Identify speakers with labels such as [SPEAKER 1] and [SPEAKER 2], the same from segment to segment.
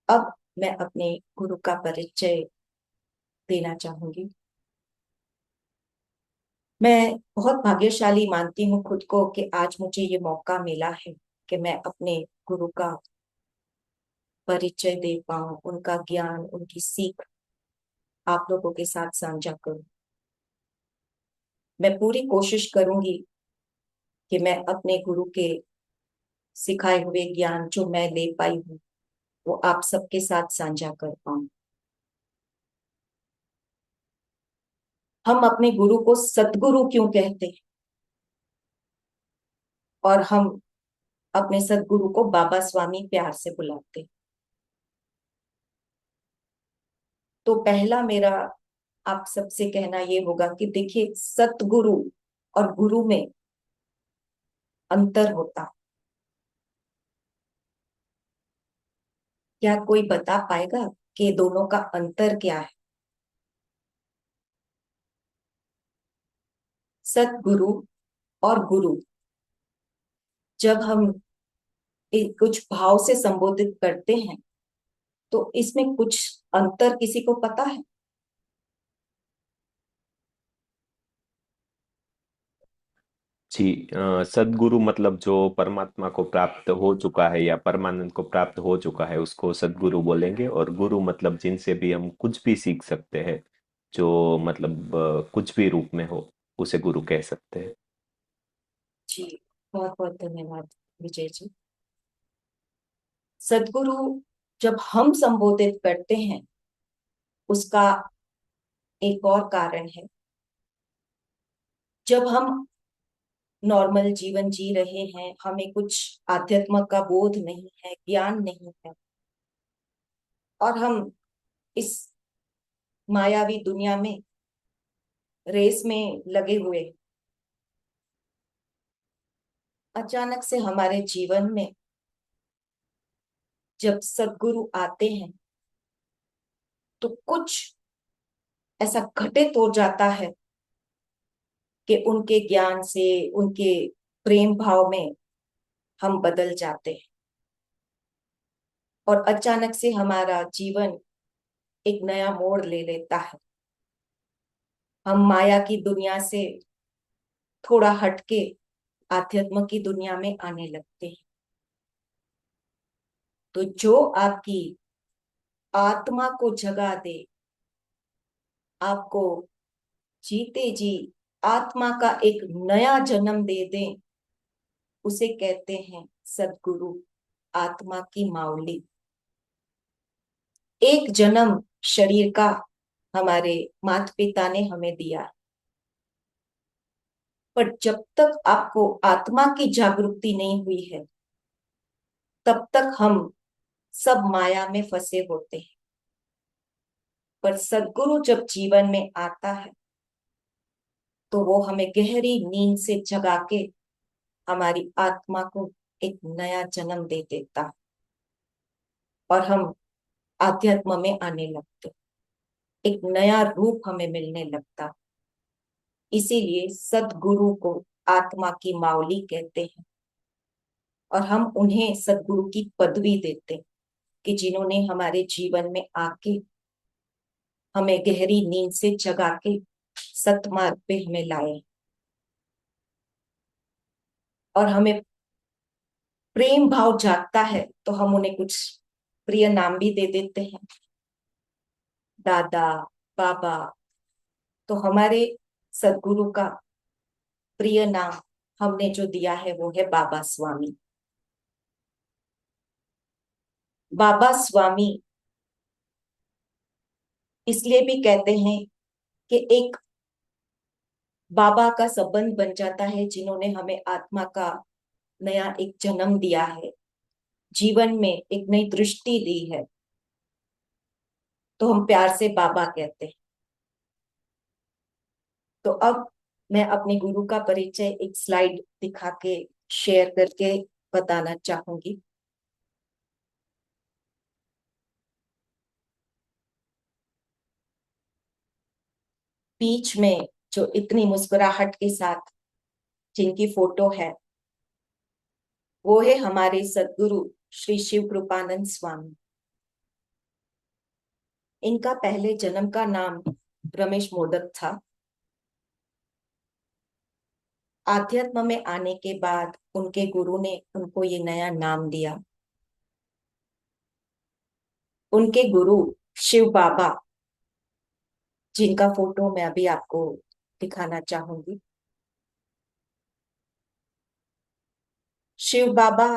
[SPEAKER 1] अब मैं अपने गुरु का परिचय देना चाहूंगी। मैं बहुत भाग्यशाली मानती हूँ खुद को कि आज मुझे ये मौका मिला है कि मैं अपने गुरु का परिचय दे पाऊं, उनका ज्ञान, उनकी सीख आप लोगों के साथ साझा करूं। मैं पूरी कोशिश करूंगी कि मैं अपने गुरु के सिखाए हुए ज्ञान जो मैं ले पाई हूँ वो आप सबके साथ साझा कर पाऊं। हम अपने गुरु को सतगुरु क्यों कहते हैं और हम अपने सतगुरु को बाबा स्वामी प्यार से बुलाते हैं? तो पहला मेरा आप सबसे कहना ये होगा कि देखिए, सतगुरु और गुरु में अंतर होता है। क्या कोई बता पाएगा कि दोनों का अंतर क्या है? सतगुरु और गुरु, जब हम कुछ भाव से संबोधित करते हैं तो इसमें कुछ अंतर किसी को पता है?
[SPEAKER 2] जी। सदगुरु मतलब जो परमात्मा को प्राप्त हो चुका है या परमानंद को प्राप्त हो चुका है उसको सदगुरु बोलेंगे। और गुरु मतलब जिनसे भी हम कुछ भी सीख सकते हैं, जो मतलब कुछ भी रूप में हो, उसे गुरु कह सकते हैं।
[SPEAKER 1] जी, बहुत बहुत धन्यवाद विजय जी। सदगुरु जब हम संबोधित करते हैं उसका एक और कारण है। जब हम नॉर्मल जीवन जी रहे हैं, हमें कुछ आध्यात्म का बोध नहीं है, ज्ञान नहीं है, और हम इस मायावी दुनिया में रेस में लगे हुए, अचानक से हमारे जीवन में जब सदगुरु आते हैं तो कुछ ऐसा घटित हो जाता है कि उनके ज्ञान से, उनके प्रेम भाव में हम बदल जाते हैं और अचानक से हमारा जीवन एक नया मोड़ ले लेता है। हम माया की दुनिया से थोड़ा हटके आध्यात्म की दुनिया में आने लगते हैं। तो जो आपकी आत्मा को जगा दे, आपको जीते जी आत्मा का एक नया जन्म दे दे, उसे कहते हैं सदगुरु, आत्मा की माउली। एक जन्म शरीर का हमारे माता पिता ने हमें दिया, पर जब तक आपको आत्मा की जागृति नहीं हुई है तब तक हम सब माया में फंसे होते हैं। पर सदगुरु जब जीवन में आता है तो वो हमें गहरी नींद से जगा के हमारी आत्मा को एक नया जन्म दे देता है और हम आध्यात्म में आने लगते, एक नया रूप हमें मिलने लगता। इसीलिए सदगुरु को आत्मा की मावली कहते हैं और हम उन्हें सदगुरु की पदवी देते हैं कि जिन्होंने हमारे जीवन में आके हमें गहरी नींद से जगा के सतमार्ग पे हमें लाए और हमें प्रेम भाव जागता है तो हम उन्हें कुछ प्रिय नाम भी दे देते हैं, दादा, बाबा। तो हमारे सदगुरु का प्रिय नाम हमने जो दिया है वो है बाबा स्वामी। बाबा स्वामी इसलिए भी कहते हैं कि एक बाबा का संबंध बन जाता है जिन्होंने हमें आत्मा का नया एक जन्म दिया है, जीवन में एक नई दृष्टि दी है, तो हम प्यार से बाबा कहते हैं। तो अब मैं अपने गुरु का परिचय एक स्लाइड दिखा के शेयर करके बताना चाहूंगी। बीच में जो इतनी मुस्कुराहट के साथ जिनकी फोटो है वो है हमारे सदगुरु श्री शिव कृपानंद स्वामी। इनका पहले जन्म का नाम रमेश मोदक था। आध्यात्म में आने के बाद उनके गुरु ने उनको ये नया नाम दिया। उनके गुरु शिव बाबा, जिनका फोटो मैं अभी आपको दिखाना चाहूंगी। शिव बाबा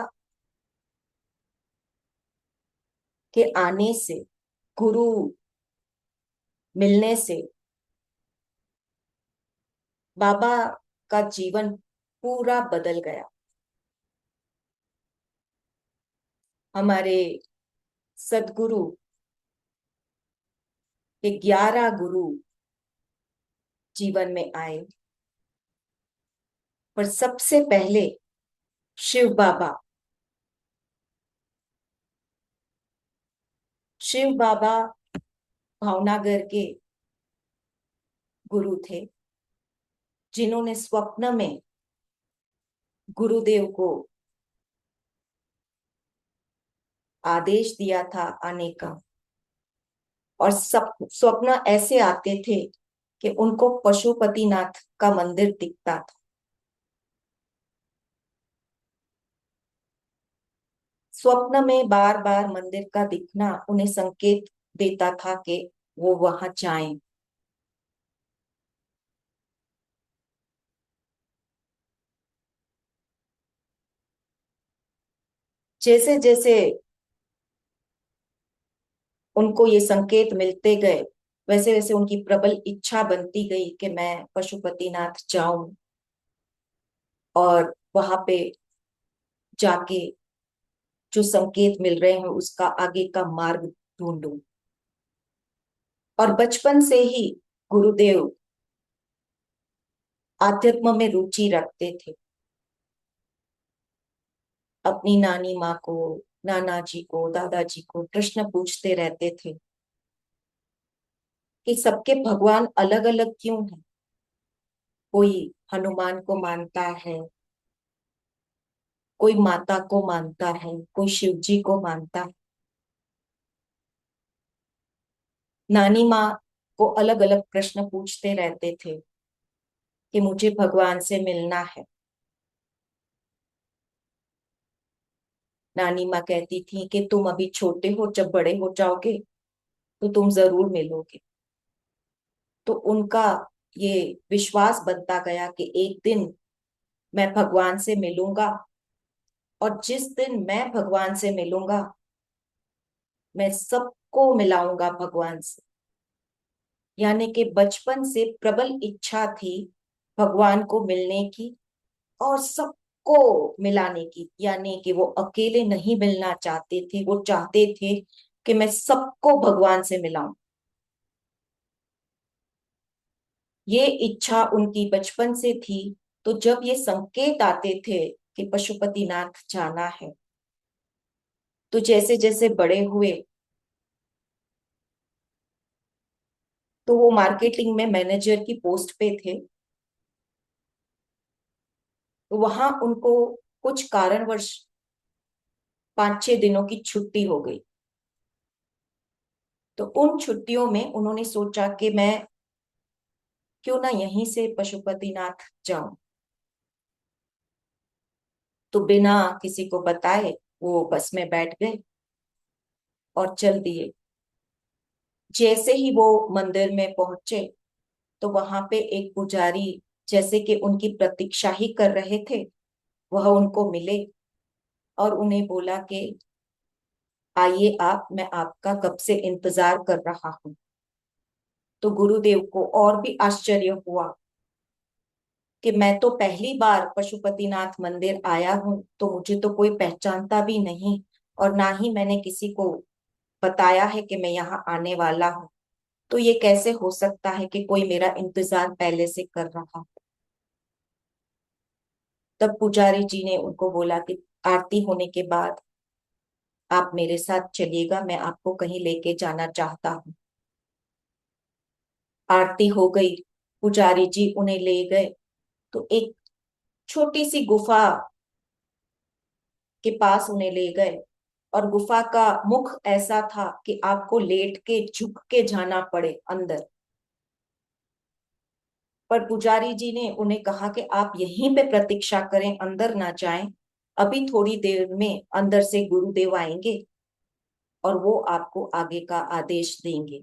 [SPEAKER 1] के आने से, गुरु मिलने से बाबा का जीवन पूरा बदल गया। हमारे सदगुरु के 11 गुरु जीवन में आए, पर सबसे पहले शिव बाबा। शिव बाबा भावनगर के गुरु थे, जिन्होंने स्वप्न में गुरुदेव को आदेश दिया था आने का। और सब स्वप्न ऐसे आते थे कि उनको पशुपतिनाथ का मंदिर दिखता था। स्वप्न में बार बार मंदिर का दिखना उन्हें संकेत देता था कि वो वहां जाएं। जैसे जैसे उनको ये संकेत मिलते गए, वैसे वैसे उनकी प्रबल इच्छा बनती गई कि मैं पशुपतिनाथ जाऊं और वहां पे जाके जो संकेत मिल रहे हैं उसका आगे का मार्ग ढूंढूं। और बचपन से ही गुरुदेव आध्यात्म में रुचि रखते थे। अपनी नानी माँ को, नाना जी को, दादाजी को प्रश्न पूछते रहते थे कि सबके भगवान अलग अलग क्यों हैं। कोई हनुमान को मानता है, कोई माता को मानता है, कोई शिव जी को मानता है। नानी माँ को अलग अलग प्रश्न पूछते रहते थे कि मुझे भगवान से मिलना है। नानी माँ कहती थी कि तुम अभी छोटे हो, जब बड़े हो जाओगे तो तुम जरूर मिलोगे। तो उनका ये विश्वास बनता गया कि एक दिन मैं भगवान से मिलूंगा, और जिस दिन मैं भगवान से मिलूंगा मैं सबको मिलाऊंगा भगवान से। यानी कि बचपन से प्रबल इच्छा थी भगवान को मिलने की और सबको मिलाने की। यानी कि वो अकेले नहीं मिलना चाहते थे, वो चाहते थे कि मैं सबको भगवान से मिलाऊं। ये इच्छा उनकी बचपन से थी। तो जब ये संकेत आते थे कि पशुपतिनाथ जाना है, तो जैसे जैसे बड़े हुए तो वो मार्केटिंग में मैनेजर की पोस्ट पे थे। तो वहां उनको कुछ कारणवश 5-6 दिनों की छुट्टी हो गई। तो उन छुट्टियों में उन्होंने सोचा कि मैं क्यों ना यहीं से पशुपतिनाथ जाऊं। तो बिना किसी को बताए वो बस में बैठ गए और चल दिए। जैसे ही वो मंदिर में पहुंचे तो वहां पे एक पुजारी, जैसे कि उनकी प्रतीक्षा ही कर रहे थे, वह उनको मिले और उन्हें बोला कि आइए आप, मैं आपका कब से इंतजार कर रहा हूं। तो गुरुदेव को और भी आश्चर्य हुआ कि मैं तो पहली बार पशुपतिनाथ मंदिर आया हूं, तो मुझे तो कोई पहचानता भी नहीं, और ना ही मैंने किसी को बताया है कि मैं यहाँ आने वाला हूँ। तो ये कैसे हो सकता है कि कोई मेरा इंतजार पहले से कर रहा। तब पुजारी जी ने उनको बोला कि आरती होने के बाद आप मेरे साथ चलिएगा, मैं आपको कहीं लेके जाना चाहता हूँ। आरती हो गई, पुजारी जी उन्हें ले गए। तो एक छोटी सी गुफा के पास उन्हें ले गए। और गुफा का मुख ऐसा था कि आपको लेट के झुक के जाना पड़े अंदर। पर पुजारी जी ने उन्हें कहा कि आप यहीं पे प्रतीक्षा करें, अंदर ना जाएं। अभी थोड़ी देर में अंदर से गुरुदेव आएंगे और वो आपको आगे का आदेश देंगे।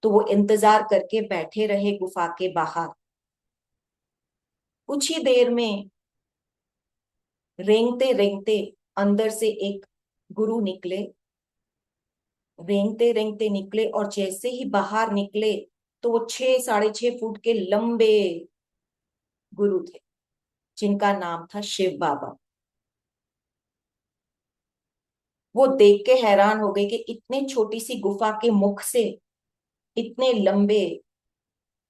[SPEAKER 1] तो वो इंतजार करके बैठे रहे गुफा के बाहर। कुछ ही देर में रेंगते रेंगते अंदर से एक गुरु निकले। रेंगते रेंगते निकले और जैसे ही बाहर निकले तो वो 6 साढ़े 6 फुट के लंबे गुरु थे, जिनका नाम था शिव बाबा। वो देख के हैरान हो गए कि इतने छोटी सी गुफा के मुख से इतने लंबे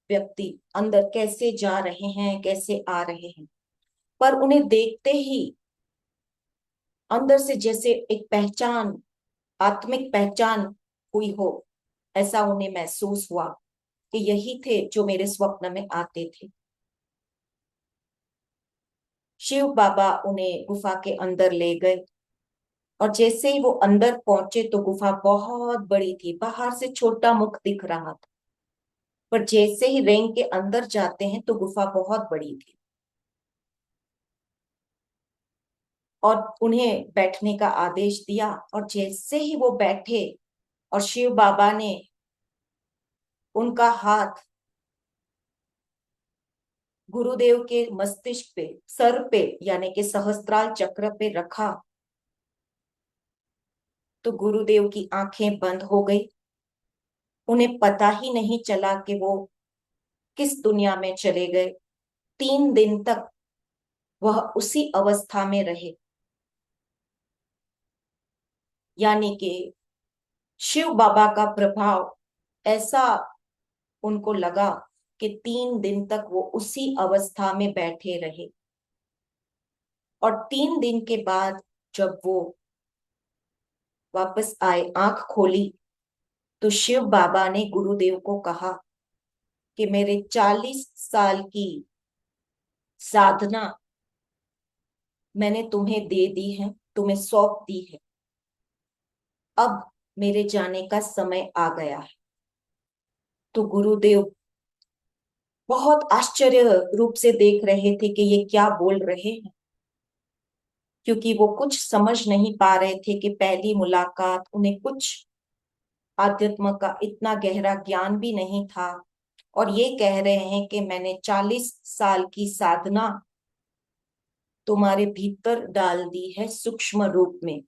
[SPEAKER 1] व्यक्ति अंदर कैसे जा रहे हैं, कैसे आ रहे हैं। पर उन्हें देखते ही अंदर से जैसे एक पहचान, आत्मिक पहचान हुई हो, ऐसा उन्हें महसूस हुआ कि यही थे जो मेरे स्वप्न में आते थे। शिव बाबा उन्हें गुफा के अंदर ले गए और जैसे ही वो अंदर पहुंचे तो गुफा बहुत बड़ी थी। बाहर से छोटा मुख दिख रहा था, पर जैसे ही रेंग के अंदर जाते हैं तो गुफा बहुत बड़ी थी। और उन्हें बैठने का आदेश दिया और जैसे ही वो बैठे और शिव बाबा ने उनका हाथ गुरुदेव के मस्तिष्क पे, सर पे, यानी कि सहस्त्रार चक्र पे रखा, तो गुरुदेव की आंखें बंद हो गई। उन्हें पता ही नहीं चला कि वो किस दुनिया में चले गए। 3 दिन तक वह उसी अवस्था में रहे, यानी कि शिव बाबा का प्रभाव ऐसा उनको लगा कि 3 दिन तक वो उसी अवस्था में बैठे रहे। और 3 दिन के बाद जब वो वापस आए, आंख खोली, तो शिव बाबा ने गुरुदेव को कहा कि मेरे 40 साल की साधना मैंने तुम्हें दे दी है, तुम्हें सौंप दी है। अब मेरे जाने का समय आ गया है। तो गुरुदेव बहुत आश्चर्य रूप से देख रहे थे कि ये क्या बोल रहे हैं, क्योंकि वो कुछ समझ नहीं पा रहे थे कि पहली मुलाकात, उन्हें कुछ आध्यात्म का इतना गहरा ज्ञान भी नहीं था। और ये कह रहे हैं कि मैंने 40 साल की साधना तुम्हारे भीतर डाल दी है सूक्ष्म रूप में।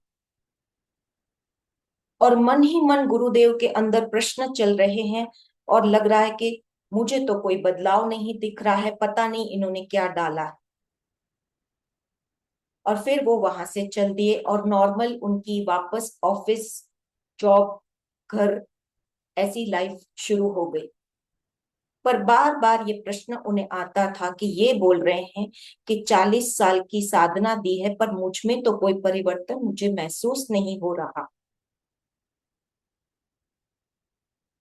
[SPEAKER 1] और मन ही मन गुरुदेव के अंदर प्रश्न चल रहे हैं और लग रहा है कि मुझे तो कोई बदलाव नहीं दिख रहा है, पता नहीं इन्होंने क्या डाला। और फिर वो वहां से चल दिए और नॉर्मल उनकी वापस ऑफिस, जॉब, घर, ऐसी लाइफ शुरू हो गई। पर बार बार ये प्रश्न उन्हें आता था कि ये बोल रहे हैं कि 40 साल की साधना दी है, पर मुझ में तो कोई परिवर्तन मुझे महसूस नहीं हो रहा।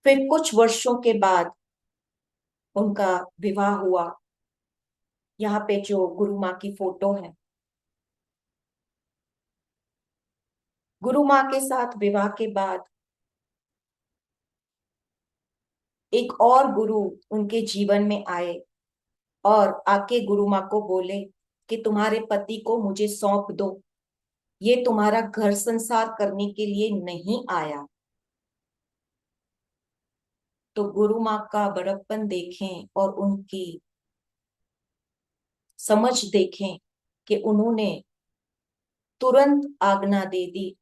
[SPEAKER 1] फिर कुछ वर्षों के बाद उनका विवाह हुआ। यहाँ पे जो गुरु माँ की फोटो है, गुरु माँ के साथ विवाह के बाद एक और गुरु उनके जीवन में आए और आके गुरु माँ को बोले कि तुम्हारे पति को मुझे सौंप दो, ये तुम्हारा घर संसार करने के लिए नहीं आया। तो गुरु माँ का बड़प्पन देखें और उनकी समझ देखें कि उन्होंने तुरंत आज्ञा दे दी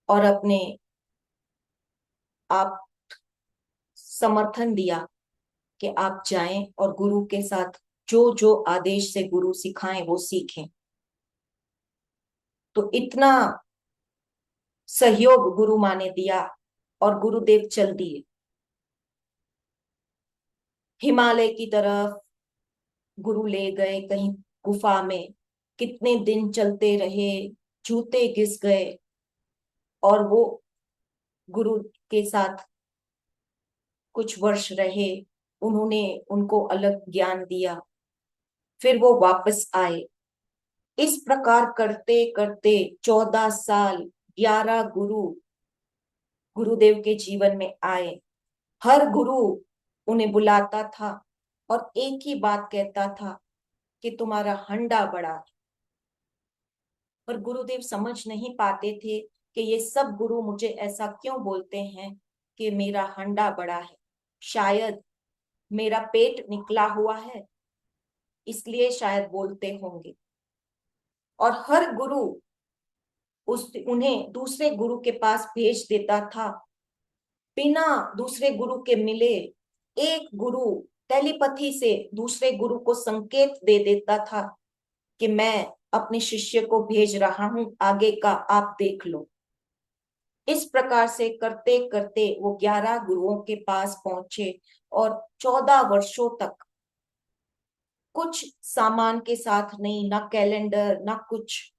[SPEAKER 1] और अपने आप समर्थन दिया कि आप जाएं और गुरु के साथ जो जो आदेश से गुरु सिखाएं वो सीखें। तो इतना सहयोग गुरु माँ ने दिया और गुरुदेव चल दिए हिमालय की तरफ। गुरु ले गए कहीं गुफा में, कितने दिन चलते रहे, जूते घिस गए। और वो गुरु के साथ कुछ वर्ष रहे, उन्होंने उनको अलग ज्ञान दिया। फिर वो वापस आए इस प्रकार करते करते 14 साल 11 गुरु गुरुदेव के जीवन में आए। हर गुरु उन्हें बुलाता था और एक ही बात कहता था कि तुम्हारा हंडा बड़ा है। पर गुरुदेव समझ नहीं पाते थे कि ये सब गुरु मुझे ऐसा क्यों बोलते हैं कि मेरा हंडा बड़ा है। शायद मेरा पेट निकला हुआ है, इसलिए शायद बोलते होंगे। और हर गुरु उन्हें दूसरे गुरु के पास भेज देता था बिना दूसरे गुरु के मिले। एक गुरु टेलीपैथी से दूसरे गुरु को संकेत दे देता था कि मैं अपने शिष्य को भेज रहा हूं, आगे का आप देख लो। इस प्रकार से करते करते वो 11 गुरुओं के पास पहुंचे और 14 वर्षों तक कुछ सामान के साथ नहीं, ना कैलेंडर ना कुछ,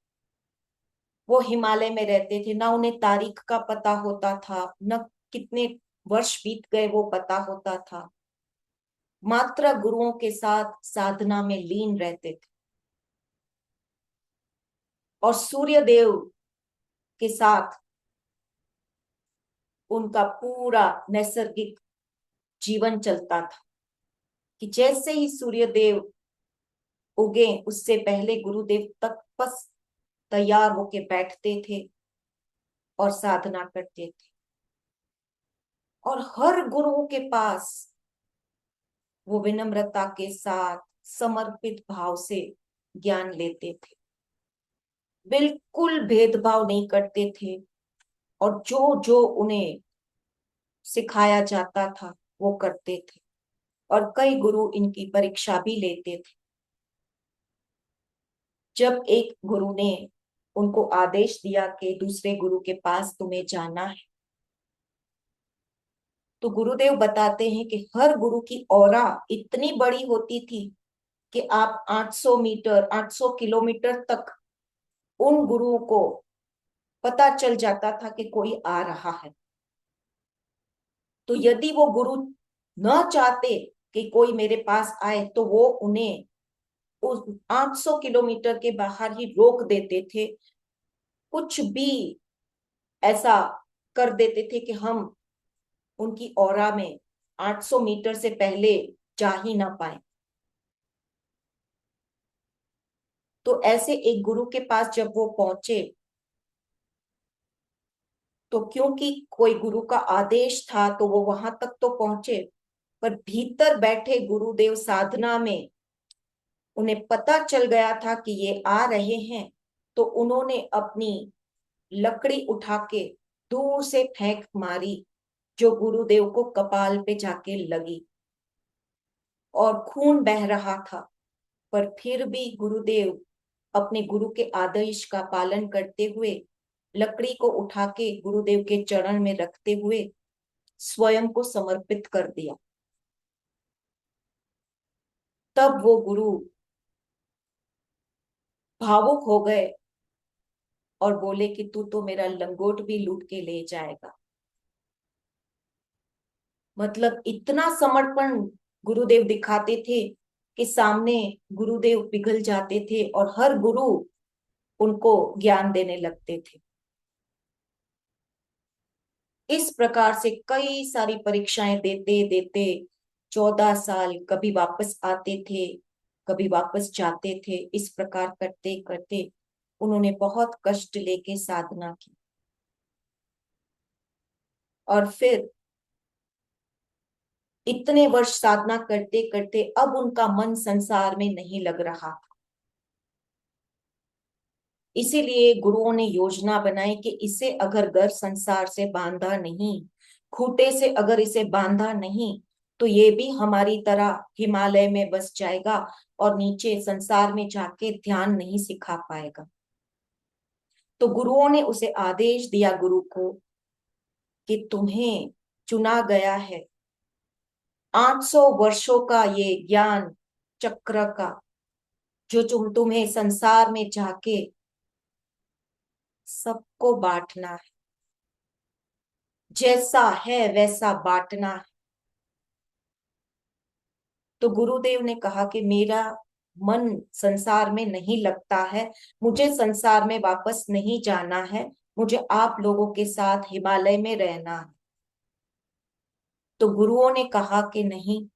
[SPEAKER 1] वो हिमालय में रहते थे। ना उन्हें तारीख का पता होता था, न कितने वर्ष बीत गए वो पता होता था। मात्र गुरुओं के साथ साधना में लीन रहते थे और सूर्य देव के साथ उनका पूरा नैसर्गिक जीवन चलता था कि जैसे ही सूर्य देव उगे उससे पहले गुरुदेव तपस तैयार होके बैठते थे और साधना करते थे। और हर गुरु के पास वो विनम्रता के साथ समर्पित भाव से ज्ञान लेते थे, बिल्कुल भेदभाव नहीं करते थे और जो जो उन्हें सिखाया जाता था वो करते थे। और कई गुरु इनकी परीक्षा भी लेते थे। जब एक गुरु ने उनको आदेश दिया कि दूसरे गुरु के पास तुम्हें जाना है, तो गुरुदेव बताते हैं कि हर गुरु की ऑरा इतनी बड़ी होती थी कि आप 800 मीटर 800 किलोमीटर तक उन गुरुओं को पता चल जाता था कि कोई आ रहा है। तो यदि वो गुरु न चाहते कि कोई मेरे पास आए तो वो उन्हें उस 800 किलोमीटर के बाहर ही रोक देते थे। कुछ भी ऐसा कर देते थे कि हम उनकी ऑरा में 800 मीटर से पहले जा ही ना पाए। तो ऐसे एक गुरु के पास जब वो पहुंचे तो क्योंकि कोई गुरु का आदेश था तो वो वहां तक तो पहुंचे, पर भीतर बैठे गुरुदेव साधना में उन्हें पता चल गया था कि ये आ रहे हैं। तो उन्होंने अपनी लकड़ी उठा के दूर से फेंक मारी जो गुरुदेव को कपाल पे जाके लगी और खून बह रहा था। पर फिर भी गुरुदेव अपने गुरु के आदेश का पालन करते हुए लकड़ी को उठा के गुरुदेव के चरण में रखते हुए स्वयं को समर्पित कर दिया। तब वो गुरु भावुक हो गए और बोले कि तू तो मेरा लंगोट भी लूट के ले जाएगा। मतलब इतना समर्पण गुरुदेव दिखाते थे कि सामने गुरुदेव पिघल जाते थे और हर गुरु उनको ज्ञान देने लगते थे। इस प्रकार से कई सारी परीक्षाएं देते देते 14 साल कभी वापस आते थे, कभी वापस जाते थे। इस प्रकार करते करते उन्होंने बहुत कष्ट लेके साधना की और फिर इतने वर्ष साधना करते करते अब उनका मन संसार में नहीं लग रहा। इसीलिए गुरुओं ने योजना बनाई कि इसे अगर घर संसार से बांधा नहीं, खूंटे से अगर इसे बांधा नहीं, तो ये भी हमारी तरह हिमालय में बस जाएगा और नीचे संसार में जाके ध्यान नहीं सिखा पाएगा। तो गुरुओं ने उसे आदेश दिया गुरु को कि तुम्हें चुना गया है 800 वर्षों का ये ज्ञान चक्र का, जो तुम्हें संसार में जाके सबको बांटना है, जैसा है वैसा बांटना है। तो गुरुदेव ने कहा कि मेरा मन संसार में नहीं लगता है, मुझे संसार में वापस नहीं जाना है, मुझे आप लोगों के साथ हिमालय में रहना है। तो गुरुओं ने कहा कि नहीं,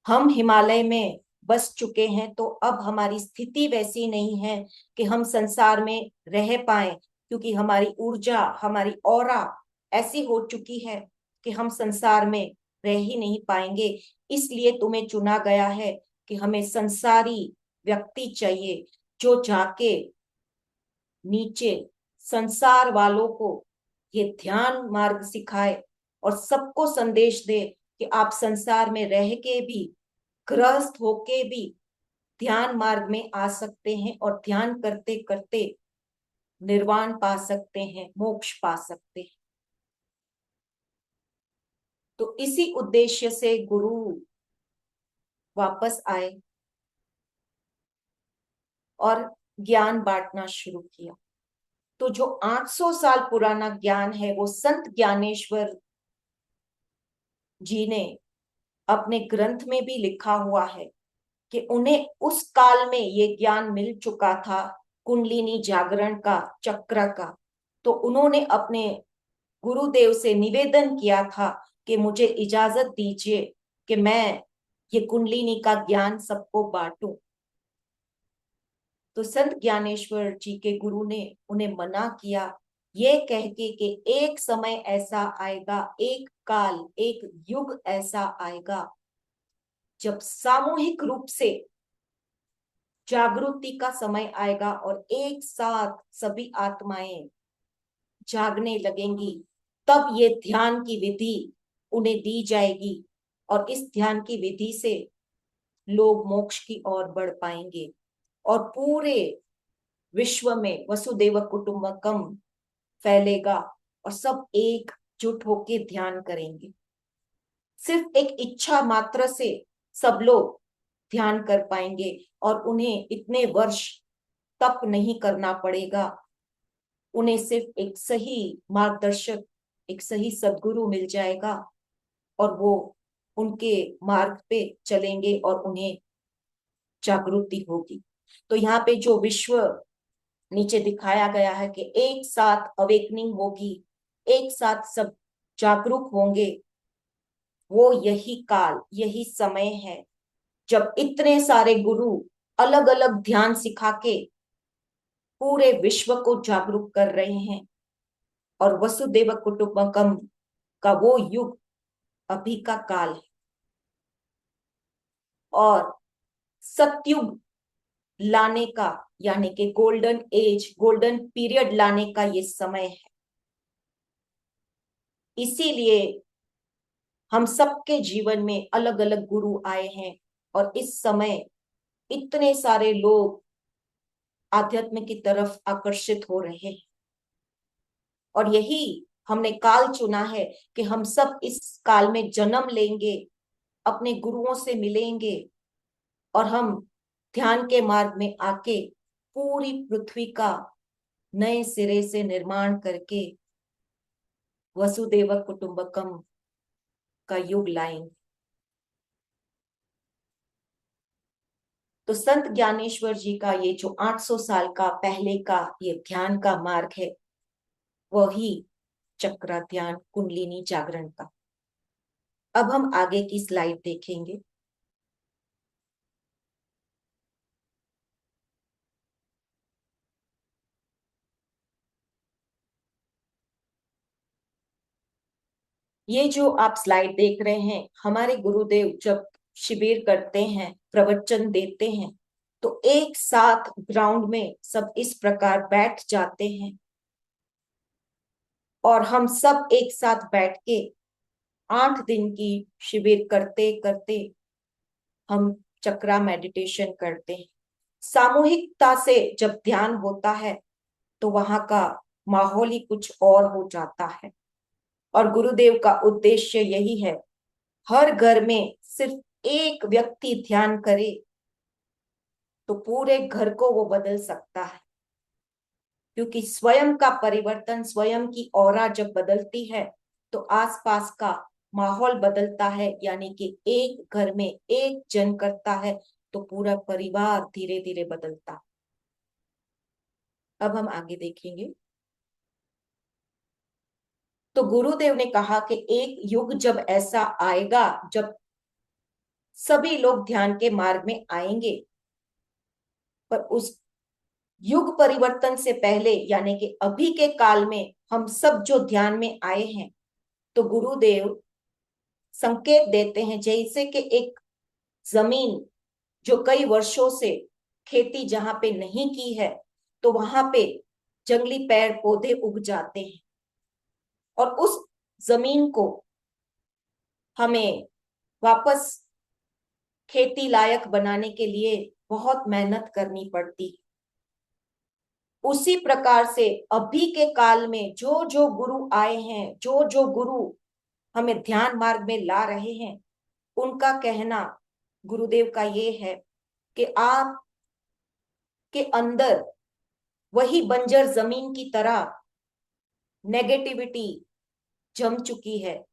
[SPEAKER 1] हम हिमालय में बस चुके हैं, तो अब हमारी स्थिति वैसी नहीं है कि हम संसार में रह पाए, क्योंकि हमारी ऊर्जा, हमारी ऑरा ऐसी हो चुकी है कि हम संसार में रह ही नहीं पाएंगे। इसलिए तुम्हें चुना गया है कि हमें संसारी व्यक्ति चाहिए, जो जाके नीचे संसार वालों को ये ध्यान मार्ग सिखाए और सबको संदेश दे कि आप संसार में रह के भी, गृहस्थ होके भी ध्यान मार्ग में आ सकते हैं और ध्यान करते करते निर्वाण पा सकते हैं, मोक्ष पा सकते हैं। तो इसी उद्देश्य से गुरु वापस आए और ज्ञान बांटना शुरू किया। तो जो 800 साल पुराना ज्ञान है, वो संत ज्ञानेश्वर जी ने अपने ग्रंथ में भी लिखा हुआ है कि उन्हें उस काल में ये ज्ञान मिल चुका था, कुंडलिनी जागरण का, चक्र का। तो उन्होंने अपने गुरुदेव से निवेदन किया था कि मुझे इजाजत दीजिए कि मैं ये कुंडलिनी का ज्ञान सबको बांटूं। तो संत ज्ञानेश्वर जी के गुरु ने उन्हें मना किया, ये कह के कि एक समय ऐसा आएगा, एक काल, एक युग ऐसा आएगा जब सामूहिक रूप से जागृति का समय आएगा और एक साथ सभी आत्माएं जागने लगेंगी। तब ये ध्यान की विधि उन्हें दी जाएगी और इस ध्यान की विधि से लोग मोक्ष की ओर बढ़ पाएंगे और पूरे विश्व में वसुदेव कुटुंबकम फैलेगा और सब एकजुट होके ध्यान करेंगे। सिर्फ एक इच्छा मात्र से सब लोग ध्यान कर पाएंगे और उन्हें इतने वर्ष तप नहीं करना पड़ेगा। उन्हें सिर्फ एक सही मार्गदर्शक, एक सही सद्गुरु मिल जाएगा और वो उनके मार्ग पे चलेंगे और उन्हें जागृति होगी। तो यहाँ पे जो विश्व नीचे दिखाया गया है कि एक साथ अवेकनिंग होगी, एक साथ सब जागरूक होंगे, वो यही काल, यही समय है जब इतने सारे गुरु अलग अलग ध्यान सिखा के पूरे विश्व को जागरूक कर रहे हैं। और वसुदेव कुटुंबकम का वो युग अभी का काल है और सतयुग लाने का, यानी कि गोल्डन एज, गोल्डन पीरियड लाने का ये समय है। इसीलिए हम सबके जीवन में अलग अलग गुरु आए हैं और इस समय इतने सारे लोग आध्यात्म की तरफ आकर्षित हो रहे हैं। और यही हमने काल चुना है कि हम सब इस काल में जन्म लेंगे, अपने गुरुओं से मिलेंगे और हम ध्यान के मार्ग में आके पूरी पृथ्वी का नए सिरे से निर्माण करके वसुदेव कुटुंबकम का युग लाएंगे। तो संत ज्ञानेश्वर जी का ये जो 800 साल का पहले का ये ध्यान का मार्ग है, वही चक्र ध्यान कुंडलिनी जागरण का। अब हम आगे की स्लाइड देखेंगे। ये जो आप स्लाइड देख रहे हैं, हमारे गुरुदेव जब शिविर करते हैं, प्रवचन देते हैं, तो एक साथ ग्राउंड में सब इस प्रकार बैठ जाते हैं और हम सब एक साथ बैठ के 8 दिन की शिविर करते करते हम चक्रा मेडिटेशन करते हैं। सामूहिकता से जब ध्यान होता है तो वहां का माहौल ही कुछ और हो जाता है। और गुरुदेव का उद्देश्य यही है, हर घर में सिर्फ एक व्यक्ति ध्यान करे तो पूरे घर को वो बदल सकता है। क्योंकि स्वयं का परिवर्तन, स्वयं की ऑरा जब बदलती है तो आसपास का माहौल बदलता है, यानी कि एक घर में एक जन करता है तो पूरा परिवार धीरे धीरे बदलता। अब हम आगे देखेंगे। तो गुरुदेव ने कहा कि एक युग जब ऐसा आएगा जब सभी लोग ध्यान के मार्ग में आएंगे, पर उस युग परिवर्तन से पहले यानी कि अभी के काल में हम सब जो ध्यान में आए हैं, तो गुरुदेव संकेत देते हैं जैसे कि एक जमीन जो कई वर्षों से खेती जहां पे नहीं की है, तो वहां पे जंगली पेड़ पौधे उग जाते हैं, और उस जमीन को हमें वापस खेती लायक बनाने के लिए बहुत मेहनत करनी पड़ती है। उसी प्रकार से अभी के काल में जो जो गुरु आए हैं, जो जो गुरु हमें ध्यान मार्ग में ला रहे हैं, उनका कहना गुरुदेव का ये है कि आप के अंदर वही बंजर जमीन की तरह नेगेटिविटी जम चुकी है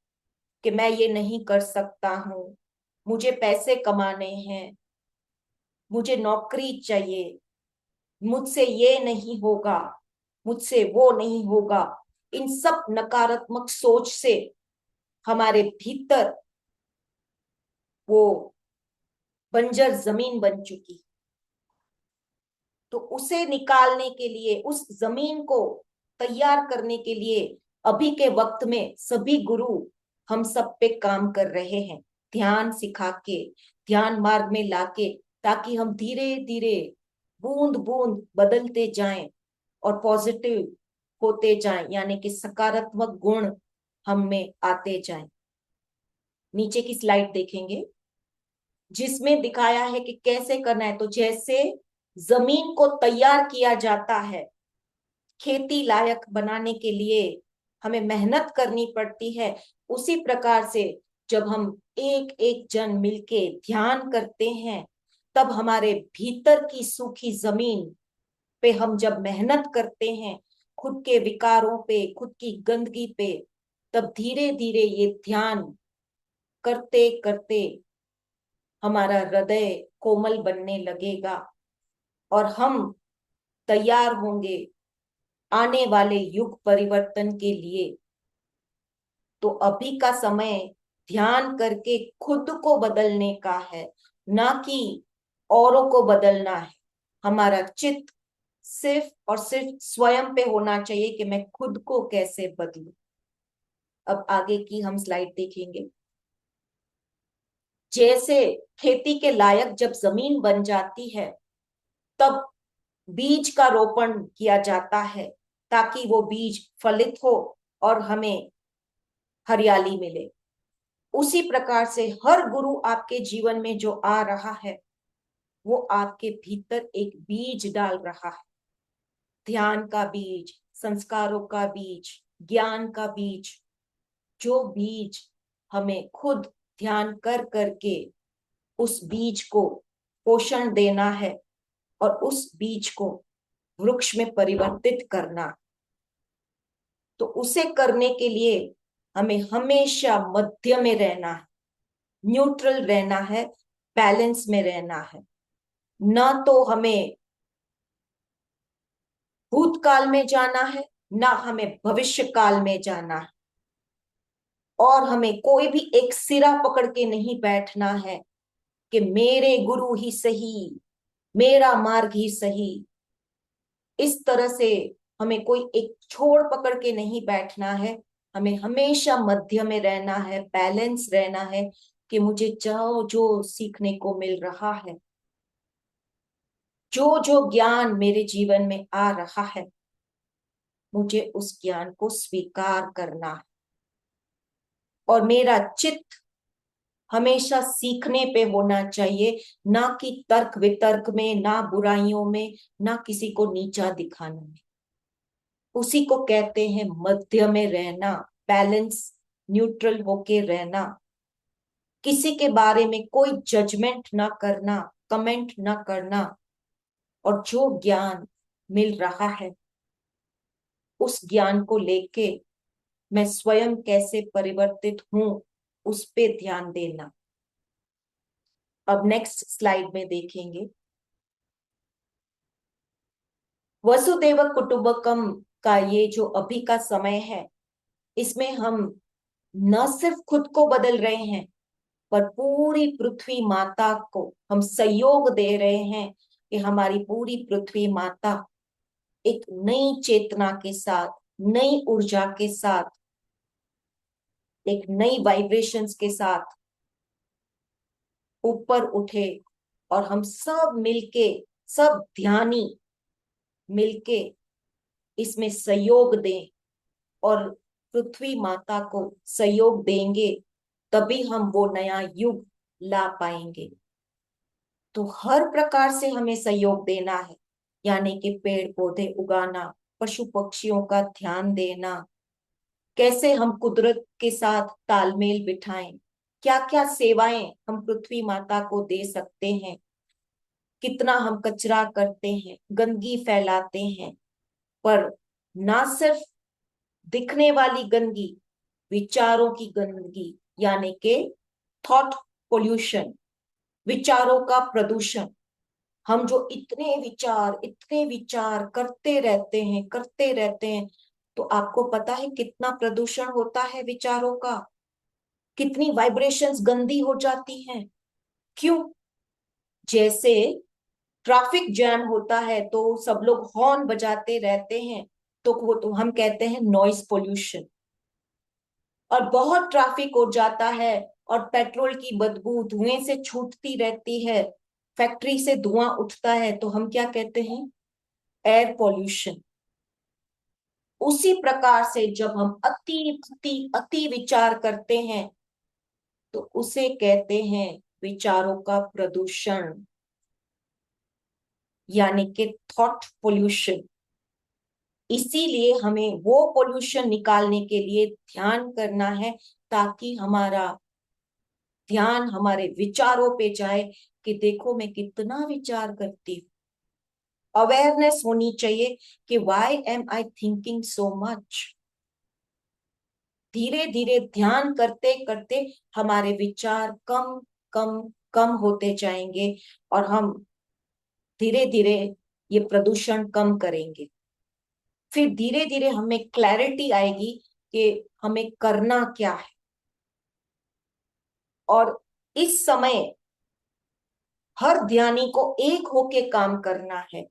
[SPEAKER 1] कि मैं ये नहीं कर सकता हूं, मुझे पैसे कमाने हैं, मुझे नौकरी चाहिए, मुझसे ये नहीं होगा, मुझसे वो नहीं होगा। इन सब नकारात्मक सोच से हमारे भीतर वो बंजर जमीन बन चुकी। तो उसे निकालने के लिए, उस जमीन को तैयार करने के लिए अभी के वक्त में सभी गुरु हम सब पे काम कर रहे हैं, ध्यान सिखा के, ध्यान मार्ग में लाके, ताकि हम धीरे धीरे बूंद बूंद बदलते जाएं और पॉजिटिव होते जाएं, यानी कि सकारात्मक गुण हम में आते जाएं। नीचे की स्लाइड देखेंगे जिसमें दिखाया है कि कैसे करना है। तो जैसे जमीन को तैयार किया जाता है खेती लायक बनाने के लिए, हमें मेहनत करनी पड़ती है, उसी प्रकार से जब हम एक एक जन मिलके ध्यान करते हैं, तब हमारे भीतर की सूखी जमीन पे हम जब मेहनत करते हैं, खुद के विकारों पे, खुद की गंदगी पे, तब धीरे धीरे ये ध्यान करते करते हमारा हृदय कोमल बनने लगेगा और हम तैयार होंगे आने वाले युग परिवर्तन के लिए। तो अभी का समय ध्यान करके खुद को बदलने का है, ना कि औरों को बदलना है। हमारा चित्त सिर्फ और सिर्फ स्वयं पे होना चाहिए कि मैं खुद को कैसे बदलूं। अब आगे की हम स्लाइड देखेंगे। जैसे खेती के लायक जब जमीन बन जाती है, तब बीज का रोपण किया जाता है ताकि वो बीज फलित हो और हमें हरियाली मिले। उसी प्रकार से हर गुरु आपके जीवन में जो आ रहा है, वो आपके भीतर एक बीज डाल रहा है, ध्यान का बीज, संस्कारों का बीज, ज्ञान का बीज। जो बीज हमें खुद ध्यान कर करके उस बीज को पोषण देना है और उस बीज को वृक्ष में परिवर्तित करना। तो उसे करने के लिए हमें हमेशा मध्य में रहना है, न्यूट्रल रहना है, बैलेंस में रहना है। ना तो हमें भूतकाल में जाना है, ना हमें भविष्य काल में जाना है, और हमें कोई भी एक सिरा पकड़ के नहीं बैठना है कि मेरे गुरु ही सही, मेरा मार्ग ही सही। इस तरह से हमें कोई एक छोड़ पकड़ के नहीं बैठना है, हमें हमेशा मध्य में रहना है, बैलेंस रहना है कि मुझे जो जो सीखने को मिल रहा है, जो जो ज्ञान मेरे जीवन में आ रहा है, मुझे उस ज्ञान को स्वीकार करना है। और मेरा चित्त हमेशा सीखने पे होना चाहिए, ना कि तर्क वितर्क में, ना बुराइयों में, ना किसी को नीचा दिखाने में। उसी को कहते हैं मध्य में रहना, बैलेंस, न्यूट्रल होके रहना। किसी के बारे में कोई जजमेंट ना करना, कमेंट ना करना, और जो ज्ञान मिल रहा है उस ज्ञान को लेके मैं स्वयं कैसे परिवर्तित हूं, उस पे ध्यान देना। अब नेक्स्ट स्लाइड में देखेंगे, वसुदेव कुटुंबकम का ये जो अभी का समय है, इसमें हम न सिर्फ खुद को बदल रहे हैं, पर पूरी पृथ्वी माता को हम सहयोग दे रहे हैं कि हमारी पूरी पृथ्वी माता एक नई चेतना के साथ, नई ऊर्जा के साथ, एक नई वाइब्रेशंस के साथ ऊपर उठे, और हम सब मिलके, सब ध्यानी मिलके इसमें सहयोग दें, और पृथ्वी माता को सहयोग देंगे, तभी हम वो नया युग ला पाएंगे। तो हर प्रकार से हमें सहयोग देना है, यानी कि पेड़ पौधे उगाना, पशु पक्षियों का ध्यान देना, कैसे हम कुदरत के साथ तालमेल बिठाएं, क्या क्या सेवाएं हम पृथ्वी माता को दे सकते हैं, कितना हम कचरा करते हैं, गंदगी फैलाते हैं, पर ना सिर्फ दिखने वाली गंदगी, विचारों की गंदगी, यानी कि थॉट पोल्यूशन, विचारों का प्रदूषण। हम जो इतने विचार करते रहते हैं, तो आपको पता है कितना प्रदूषण होता है विचारों का, कितनी वाइब्रेशंस गंदी हो जाती हैं। क्यों? जैसे ट्रैफिक जैम होता है तो सब लोग हॉर्न बजाते रहते हैं, तो वो तो हम कहते हैं नॉइस पोल्यूशन। और बहुत ट्रैफिक हो जाता है और पेट्रोल की बदबू धुएं से छूटती रहती है, फैक्ट्री से धुआं उठता है, तो हम क्या कहते हैं? Air pollution. उसी प्रकार से जब हम अति अति अति विचार करते हैं, तो उसे कहते हैं विचारों का प्रदूषण, यानी कि थॉट पोल्यूशन। इसीलिए हमें वो पोल्यूशन निकालने के लिए ध्यान करना है, ताकि हमारा ध्यान हमारे विचारों पे जाए कि देखो मैं कितना विचार करती हूँ। अवेयरनेस होनी चाहिए कि why am I thinking so much. धीरे धीरे ध्यान करते करते हमारे विचार कम कम कम होते जाएंगे, और हम धीरे धीरे ये प्रदूषण कम करेंगे। फिर धीरे धीरे हमें क्लैरिटी आएगी कि हमें करना क्या है। और इस समय हर ध्यानी को एक होके काम करना है,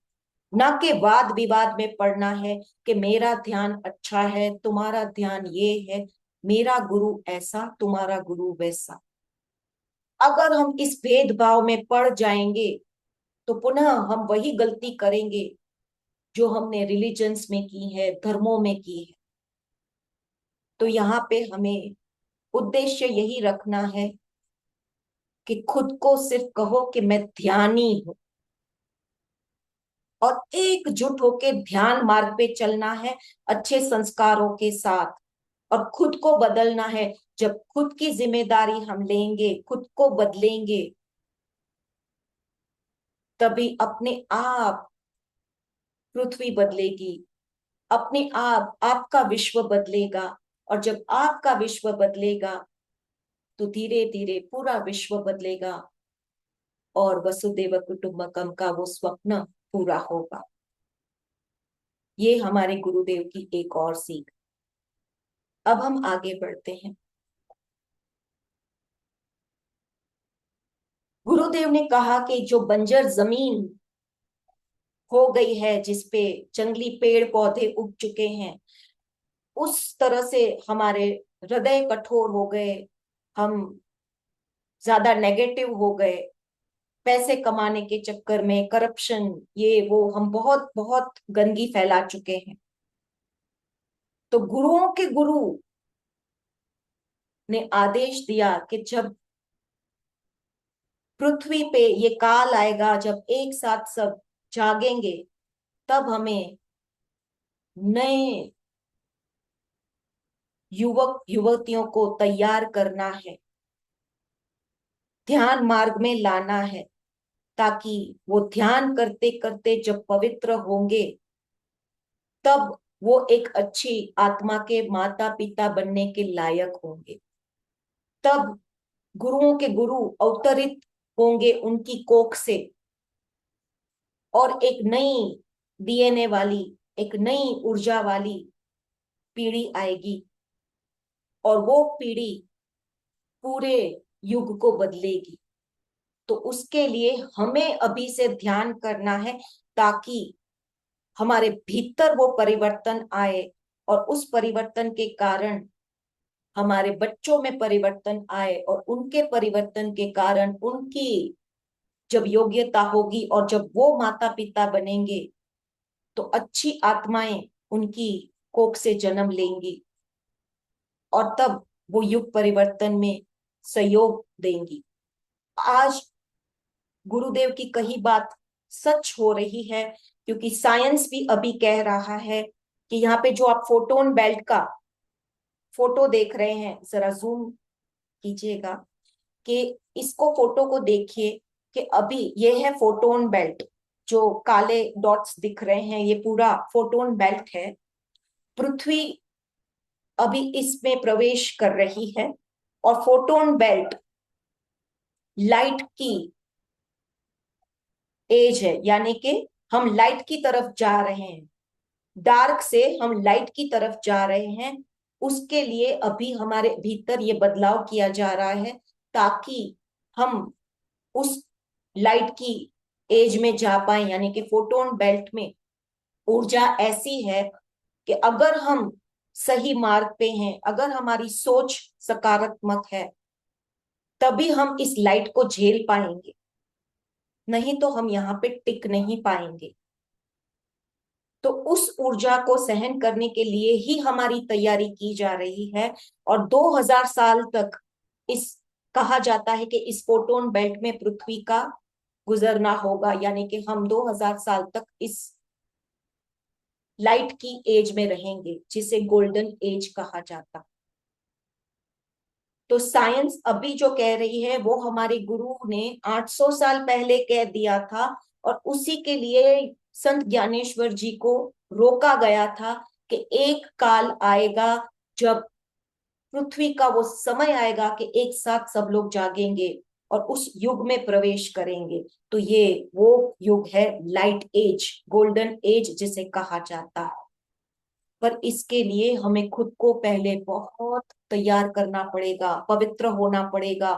[SPEAKER 1] ना कि वाद विवाद में पड़ना है कि मेरा ध्यान अच्छा है, तुम्हारा ध्यान ये है, मेरा गुरु ऐसा, तुम्हारा गुरु वैसा। अगर हम इस भेदभाव में पड़ जाएंगे, तो पुनः हम वही गलती करेंगे जो हमने रिलीजन्स में की है, धर्मों में की है। तो यहाँ पे हमें उद्देश्य यही रखना है कि खुद को सिर्फ कहो कि मैं ध्यानी हूं, और एकजुट होके ध्यान मार्ग पे चलना है, अच्छे संस्कारों के साथ। और खुद को बदलना है। जब खुद की जिम्मेदारी हम लेंगे, खुद को बदलेंगे, तभी अपने आप पृथ्वी बदलेगी, अपने आप आपका विश्व बदलेगा। और जब आपका विश्व बदलेगा, तो धीरे धीरे पूरा विश्व बदलेगा, और वसुदेव कुटुंबकम का वो स्वप्न पूरा होगा। ये हमारे गुरुदेव की एक और सीख। अब हम आगे बढ़ते हैं। गुरुदेव ने कहा कि जो बंजर जमीन हो गई है, जिसपे जंगली पेड़ पौधे उग चुके हैं, उस तरह से हमारे हृदय कठोर हो गए, हम ज्यादा नेगेटिव हो गए, पैसे कमाने के चक्कर में करप्शन, ये वो, हम बहुत बहुत गंदगी फैला चुके हैं। तो गुरुओं के गुरु ने आदेश दिया कि जब पृथ्वी पे ये काल आएगा, जब एक साथ सब जागेंगे, तब हमें नए युवक युवतियों को तैयार करना है, ध्यान मार्ग में लाना है, ताकि वो ध्यान करते करते जब पवित्र होंगे, तब वो एक अच्छी आत्मा के माता पिता बनने के लायक होंगे। तब गुरुओं के गुरु अवतरित होंगे उनकी कोख से, और एक नई डीएनए वाली, एक नई ऊर्जा वाली पीढ़ी आएगी, और वो पीढ़ी पूरे युग को बदलेगी। तो उसके लिए हमें अभी से ध्यान करना है, ताकि हमारे भीतर वो परिवर्तन आए, और उस परिवर्तन के कारण हमारे बच्चों में परिवर्तन आए, और उनके परिवर्तन के कारण उनकी जब योग्यता होगी और जब वो माता पिता बनेंगे, तो अच्छी आत्माएं उनकी कोख से जन्म लेंगी, और तब वो युग परिवर्तन में सहयोग देंगी। आज गुरुदेव की कही बात सच हो रही है, क्योंकि साइंस भी अभी कह रहा है कि यहाँ पे जो आप फोटोन बेल्ट का फोटो देख रहे हैं, जरा जूम कीजिएगा, कि इसको फोटो को देखिए, कि अभी ये है फोटोन बेल्ट, जो काले डॉट्स दिख रहे हैं ये पूरा फोटोन बेल्ट है। पृथ्वी अभी इसमें प्रवेश कर रही है, और फोटोन बेल्ट लाइट की एज है, यानी कि हम लाइट की तरफ जा रहे हैं, डार्क से हम लाइट की तरफ जा रहे हैं। उसके लिए अभी हमारे भीतर ये बदलाव किया जा रहा है, ताकि हम उस लाइट की एज में जा पाए, यानी कि फोटोन बेल्ट में ऊर्जा ऐसी है कि अगर हम सही मार्ग पे हैं, अगर हमारी सोच सकारात्मक है, तभी हम इस लाइट को झेल पाएंगे, नहीं तो हम यहाँ पे टिक नहीं पाएंगे। तो उस ऊर्जा को सहन करने के लिए ही हमारी तैयारी की जा रही है, और 2000 साल तक इस कहा जाता है कि इस फोटोन बेल्ट में पृथ्वी का गुजरना होगा, यानी कि हम 2000 साल तक इस लाइट की एज में रहेंगे, जिसे गोल्डन एज कहा जाता। तो साइंस अभी जो कह रही है वो हमारे गुरु ने 800 साल पहले कह दिया था, और उसी के लिए संत ज्ञानेश्वर जी को रोका गया था कि एक काल आएगा जब पृथ्वी का वो समय आएगा कि एक साथ सब लोग जागेंगे और उस युग में प्रवेश करेंगे। तो ये वो युग है, लाइट एज, गोल्डन एज जिसे कहा जाता है। पर इसके लिए हमें खुद को पहले बहुत तैयार करना पड़ेगा, पवित्र होना पड़ेगा,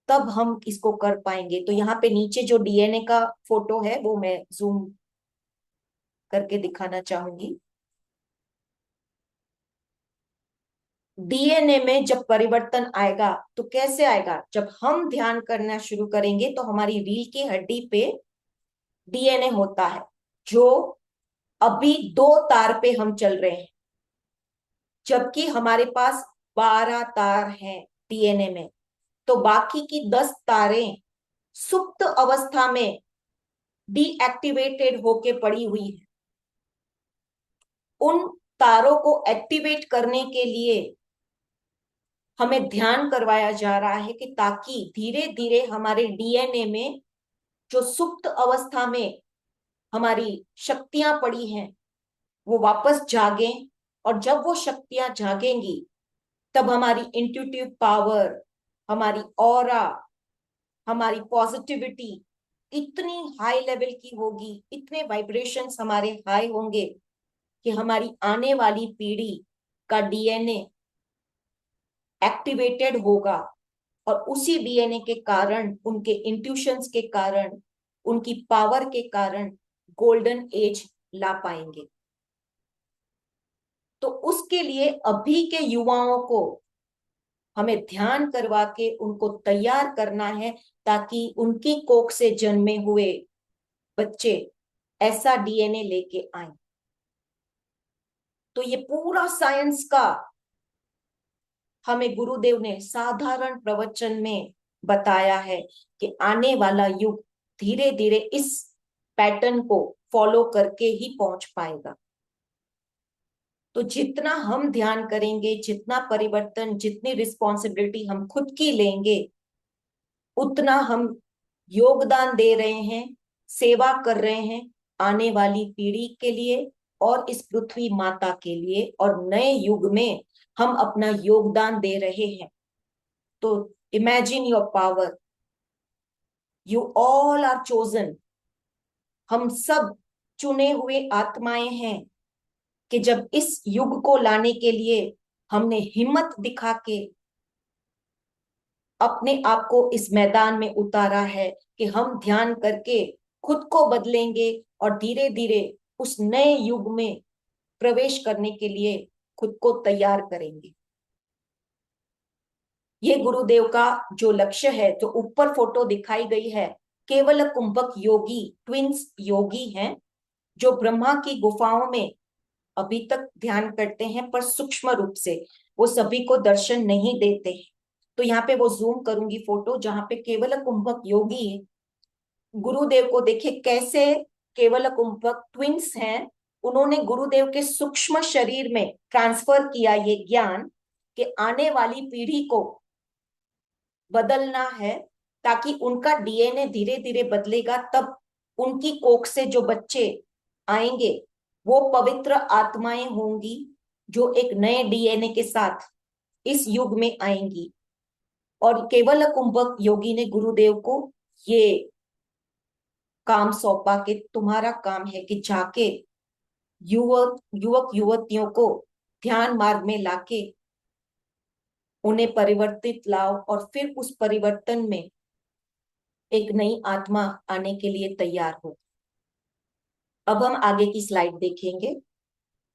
[SPEAKER 1] तब हम इसको कर पाएंगे। तो यहाँ पे नीचे जो डीएनए का फोटो है वो मैं जूम करके दिखाना चाहूंगी। डीएनए में जब परिवर्तन आएगा तो कैसे आएगा, जब हम ध्यान करना शुरू करेंगे तो हमारी रीढ़ की हड्डी पे डीएनए होता है, जो अभी 2 तार पे हम चल रहे हैं, जबकि हमारे पास 12 तार हैं डीएनए में। तो बाकी की 10 तारें सुप्त अवस्था में डीएक्टिवेटेड होके पड़ी हुई है। उन तारों को एक्टिवेट करने के लिए हमें ध्यान करवाया जा रहा है, कि ताकि धीरे धीरे हमारे डीएनए में जो सुप्त अवस्था में हमारी शक्तियां पड़ी हैं वो वापस जागें, और जब वो शक्तियां जागेंगी तब हमारी इंट्यूटिव पावर, हमारी ऑरा, हमारी पॉजिटिविटी इतनी हाई लेवल की होगी, इतने वाइब्रेशंस हमारे हाई होंगे, कि हमारी आने वाली पीढ़ी का डीएनए एक्टिवेटेड होगा, और उसी डीएनए के कारण, उनके इंट्यूशंस के कारण, उनकी पावर के कारण गोल्डन एज ला पाएंगे। तो उसके लिए अभी के युवाओं को हमें ध्यान करवा के उनको तैयार करना है, ताकि उनकी कोख से जन्मे हुए बच्चे ऐसा डीएनए लेके आए। तो ये पूरा साइंस का हमें गुरुदेव ने साधारण प्रवचन में बताया है, कि आने वाला युग धीरे धीरे इस पैटर्न को फॉलो करके ही पहुंच पाएगा। तो जितना हम ध्यान करेंगे, जितना परिवर्तन, जितनी रिस्पॉन्सिबिलिटी हम खुद की लेंगे, उतना हम योगदान दे रहे हैं, सेवा कर रहे हैं आने वाली पीढ़ी के लिए और इस पृथ्वी माता के लिए, और नए युग में हम अपना योगदान दे रहे हैं। तो imagine your power, you all are chosen. हम सब चुने हुए आत्माएं हैं कि जब इस युग को लाने के लिए हमने हिम्मत दिखा के अपने आप को इस मैदान में उतारा है कि हम ध्यान करके खुद को बदलेंगे और धीरे धीरे उस नए युग में प्रवेश करने के लिए खुद को तैयार करेंगे। ये गुरुदेव का जो लक्ष्य है, जो ऊपर फोटो दिखाई गई है, केवल कुंभक योगी ट्विंस योगी हैं जो ब्रह्मा की गुफाओं में अभी तक ध्यान करते हैं, पर सूक्ष्म रूप से वो सभी को दर्शन नहीं देते हैं। तो यहाँ पे वो जूम करूंगी फोटो जहां पे केवल कुंभक योगी गुरुदेव को देखे कैसे केवल कुंभक ट्विंस हैं। उन्होंने गुरुदेव के सूक्ष्म शरीर में ट्रांसफर किया ये ज्ञान कि आने वाली पीढ़ी को बदलना है, ताकि उनका डीएनए धीरे धीरे बदलेगा, तब उनकी कोख से जो बच्चे आएंगे वो पवित्र आत्माएं होंगी जो एक नए डीएनए के साथ इस युग में आएंगी। और केवल कुंभक योगी ने गुरुदेव को ये काम सौंपा कि तुम्हारा काम है कि जाके युवक युवक युवतियों को ध्यान मार्ग में लाके उन्हें परिवर्तित लाओ और फिर उस परिवर्तन में एक नई आत्मा आने के लिए तैयार हो। अब हम आगे की स्लाइड देखेंगे।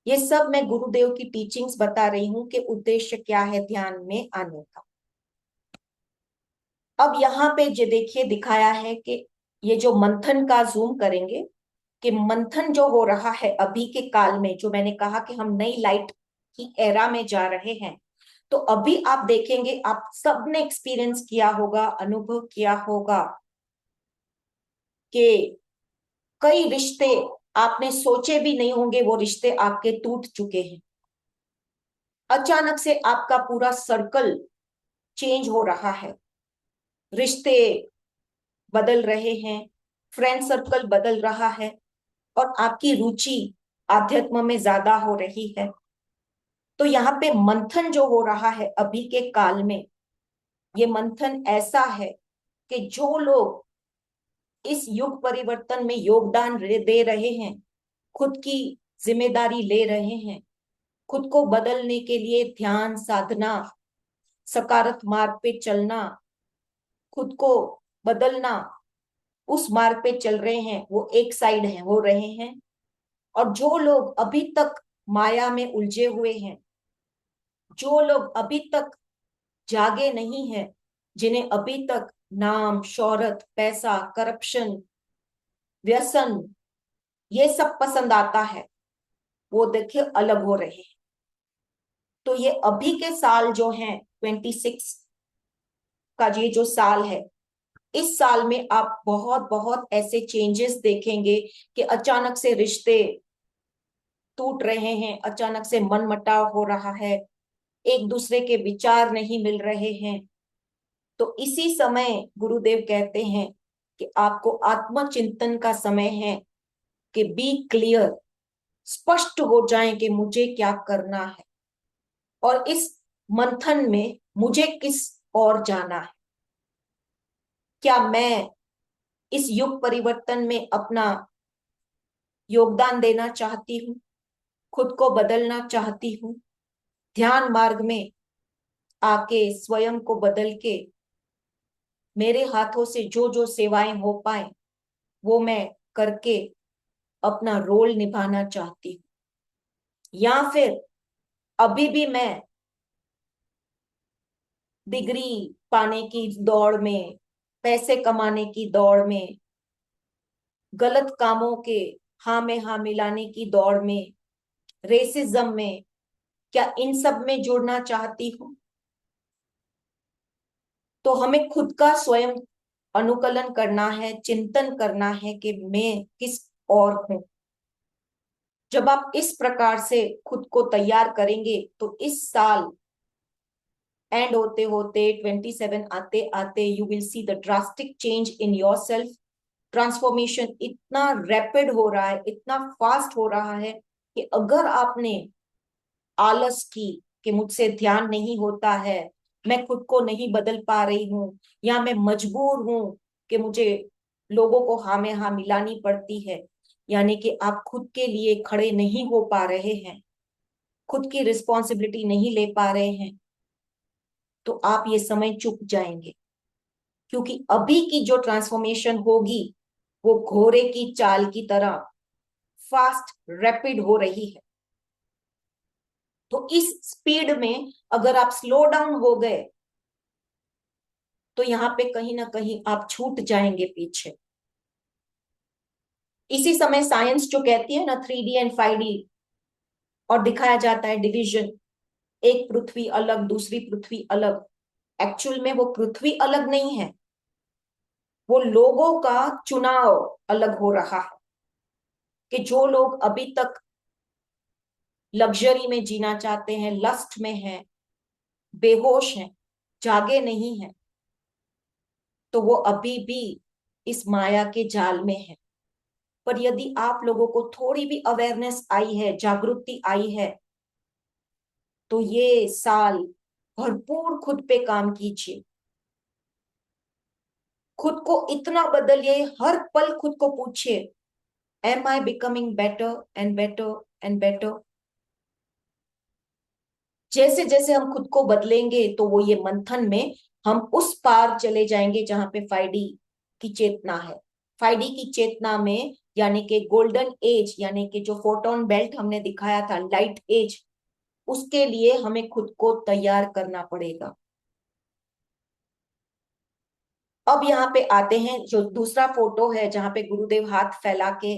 [SPEAKER 1] ये सब मैं गुरुदेव की टीचिंग्स बता रही हूं कि उद्देश्य क्या है ध्यान में आने का। अब यहाँ पे जो देखिए दिखाया है कि ये जो मंथन का जूम करेंगे कि मंथन जो हो रहा है अभी के काल में, जो मैंने कहा कि हम नई लाइट की एरा में जा रहे हैं, तो अभी आप देखेंगे, आप सबने एक्सपीरियंस किया होगा, अनुभव किया होगा कि कई रिश्ते आपने सोचे भी नहीं होंगे वो रिश्ते आपके टूट चुके हैं। अचानक से आपका पूरा सर्कल चेंज हो रहा है, रिश्ते बदल रहे हैं, फ्रेंड सर्कल बदल रहा है और आपकी रुचि आध्यात्म में ज्यादा हो रही है। तो यहाँ पे मंथन जो हो रहा है अभी के काल में, ये मंथन ऐसा है कि जो लोग इस युग परिवर्तन में योगदान दे रहे हैं, खुद की जिम्मेदारी ले रहे हैं, खुद को बदलने के लिए ध्यान साधना, सकारात्मक मार्ग पे चलना, खुद को बदलना, उस मार्ग पे चल रहे हैं, वो एक साइड है हो रहे हैं। और जो लोग अभी तक माया में उलझे हुए हैं, जो लोग अभी तक जागे नहीं हैं, जिन्हें अभी तक नाम शोहरत पैसा करप्शन व्यसन ये सब पसंद आता है, वो देखिए अलग हो रहे हैं। तो ये अभी के साल जो हैं 26 का ये जो साल है, इस साल में आप बहुत बहुत ऐसे चेंजेस देखेंगे कि अचानक से रिश्ते टूट रहे हैं, अचानक से मनमुटाव हो रहा है, एक दूसरे के विचार नहीं मिल रहे हैं। तो इसी समय गुरुदेव कहते हैं कि आपको आत्मचिंतन का समय है कि बी क्लियर, स्पष्ट हो जाए कि मुझे क्या करना है और इस मंथन में मुझे किस ओर जाना है। क्या मैं इस युग परिवर्तन में अपना योगदान देना चाहती हूँ, खुद को बदलना चाहती हूँ, ध्यान मार्ग में आके स्वयं को बदल के मेरे हाथों से जो जो सेवाएं हो पाए वो मैं करके अपना रोल निभाना चाहती हूँ, या फिर अभी भी मैं डिग्री पाने की दौड़ में, पैसे कमाने की दौड़ में, गलत कामों के हाँ में हाँ मिलाने की दौड़ में, रेसिज्म में, क्या इन सब में जुड़ना चाहती हूँ। तो हमें खुद का स्वयं अनुकलन करना है, चिंतन करना है कि मैं किस और हूं। जब आप इस प्रकार से खुद को तैयार करेंगे तो इस साल एंड होते होते 27 आते आते you will see the drastic change in your self. Transformation इतना रैपिड हो रहा है, इतना फास्ट हो रहा है कि अगर आपने आलस की कि मुझसे ध्यान नहीं होता है, मैं खुद को नहीं बदल पा रही हूँ, या मैं मजबूर हूँ कि मुझे लोगों को हाँ में हाँ मिलानी पड़ती है, यानी कि आप खुद के लिए खड़े नहीं हो पा रहे हैं, खुद की रिस्पॉन्सिबिलिटी नहीं ले पा रहे हैं, तो आप ये समय चुक जाएंगे। क्योंकि अभी की जो ट्रांसफॉर्मेशन होगी वो घोड़े की चाल की तरह फास्ट रैपिड हो रही है। तो इस स्पीड में अगर आप स्लो डाउन हो गए तो यहां पे कहीं ना कहीं आप छूट जाएंगे पीछे। इसी समय साइंस जो कहती है ना 3D एंड 5D, और दिखाया जाता है डिवीजन, एक पृथ्वी अलग दूसरी पृथ्वी अलग। एक्चुअल में वो पृथ्वी अलग नहीं है, वो लोगों का चुनाव अलग हो रहा है। कि जो लोग अभी तक लग्जरी में जीना चाहते हैं, लस्ट में हैं, बेहोश हैं, जागे नहीं हैं, तो वो अभी भी इस माया के जाल में है। पर यदि आप लोगों को थोड़ी भी अवेयरनेस आई है, जागृति आई है, तो ये साल भरपूर खुद पे काम कीजिए, खुद को इतना बदलिए, हर पल खुद को पूछिए, am I becoming better and better and better. जैसे जैसे हम खुद को बदलेंगे तो वो ये मंथन में हम उस पार चले जाएंगे जहां पे 5D की चेतना है। 5D की चेतना में यानी कि गोल्डन एज, यानी कि जो फोटोन बेल्ट हमने दिखाया था, लाइट एज, उसके लिए हमें खुद को तैयार करना पड़ेगा। अब यहाँ पे आते हैं, जो दूसरा फोटो है जहां पे गुरुदेव हाथ फैला के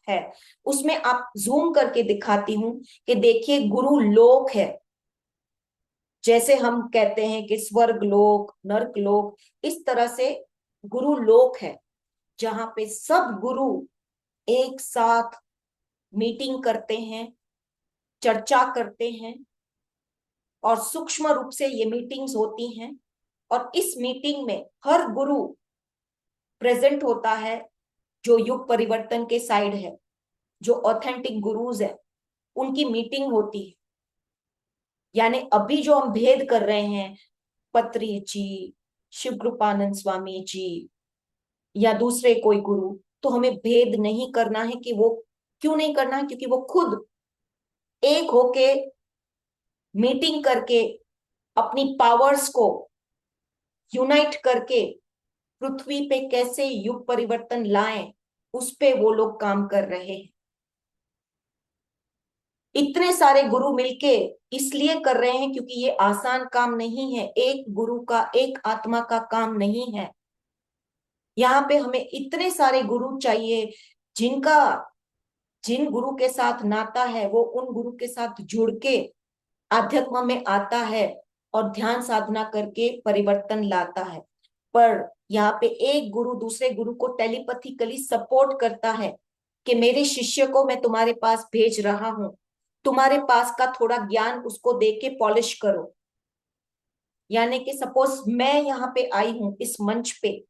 [SPEAKER 1] है, उसमें आप जूम करके दिखाती हूं कि देखिए गुरु लोक है। जैसे हम कहते हैं कि स्वर्ग लोक, नर्क लोक, इस तरह से गुरु लोक है जहां पे सब गुरु एक साथ मीटिंग करते हैं, चर्चा करते हैं, और सूक्ष्म रूप से ये मीटिंग्स होती हैं। और इस मीटिंग में हर गुरु प्रेजेंट होता है जो युग परिवर्तन के साइड है, जो ऑथेंटिक गुरुज है, उनकी मीटिंग होती है। यानी अभी जो हम भेद कर रहे हैं, पत्री जी, शिव कृपानंद स्वामी जी या दूसरे कोई गुरु, तो हमें भेद नहीं करना है। कि वो क्यों नहीं करना है? क्योंकि वो खुद एक होके मीटिंग करके अपनी पावर्स को यूनाइट करके पृथ्वी पे कैसे युग परिवर्तन लाएं, उस पे वो लोग काम कर रहे हैं। इतने सारे गुरु मिलके इसलिए कर रहे हैं क्योंकि ये आसान काम नहीं है, एक गुरु का, एक आत्मा का काम नहीं है। यहाँ पे हमें इतने सारे गुरु चाहिए जिनका, जिन गुरु के साथ नाता है वो उन गुरु के साथ जुड़ के आध्यात्म में आता है और ध्यान साधना करके परिवर्तन लाता है। पर यहाँ पे एक गुरु दूसरे गुरु को टेलीपैथिकली सपोर्ट करता है कि मेरे शिष्य को मैं तुम्हारे पास भेज रहा हूं, तुम्हारे पास का थोड़ा ज्ञान उसको दे के पॉलिश करो। यानी कि सपोज मैं यहाँ पे आई हूं इस मंच पे,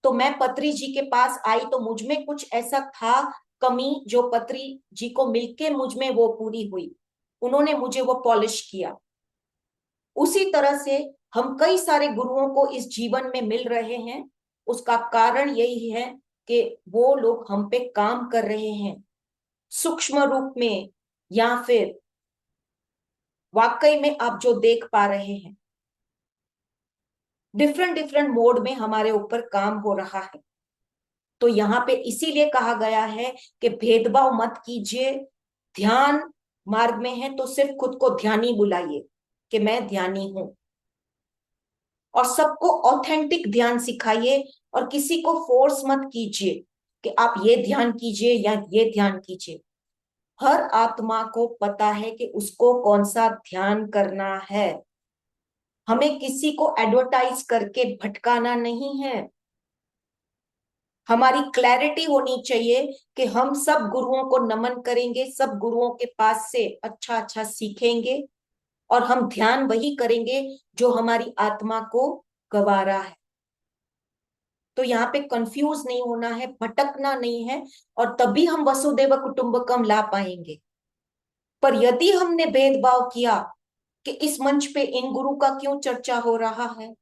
[SPEAKER 1] तो मैं पत्री जी के पास आई तो मुझ में कुछ ऐसा था कमी, जो पत्री जी को मिलके मुझ में वो पूरी हुई, उन्होंने मुझे वो पॉलिश किया। उसी तरह से हम कई सारे गुरुओं को इस जीवन में मिल रहे हैं, उसका कारण यही है कि वो लोग हम पे काम कर रहे हैं, सूक्ष्म रूप में या फिर वाकई में आप जो देख पा रहे हैं, डिफरेंट डिफरेंट मोड में हमारे ऊपर काम हो रहा है। तो यहाँ पे इसीलिए कहा गया है कि भेदभाव मत कीजिए, ध्यान मार्ग में है तो सिर्फ खुद को ध्यानी बुलाइए कि मैं ध्यानी हूं, और सबको ऑथेंटिक ध्यान सिखाइए, और किसी को फोर्स मत कीजिए कि आप ये ध्यान कीजिए या ये ध्यान कीजिए। हर आत्मा को पता है कि उसको कौन सा ध्यान करना है। हमें किसी को एडवर्टाइज करके भटकाना नहीं है। हमारी क्लैरिटी होनी चाहिए कि हम सब गुरुओं को नमन करेंगे, सब गुरुओं के पास से अच्छा अच्छा सीखेंगे, और हम ध्यान वही करेंगे जो हमारी आत्मा को गवारा है। तो यहाँ पे कंफ्यूज नहीं होना है, भटकना नहीं है, और तभी हम वसुदेव कुटुंबकम ला पाएंगे। पर यदि हमने भेदभाव किया कि इस मंच पे इन गुरु का क्यों चर्चा हो रहा है,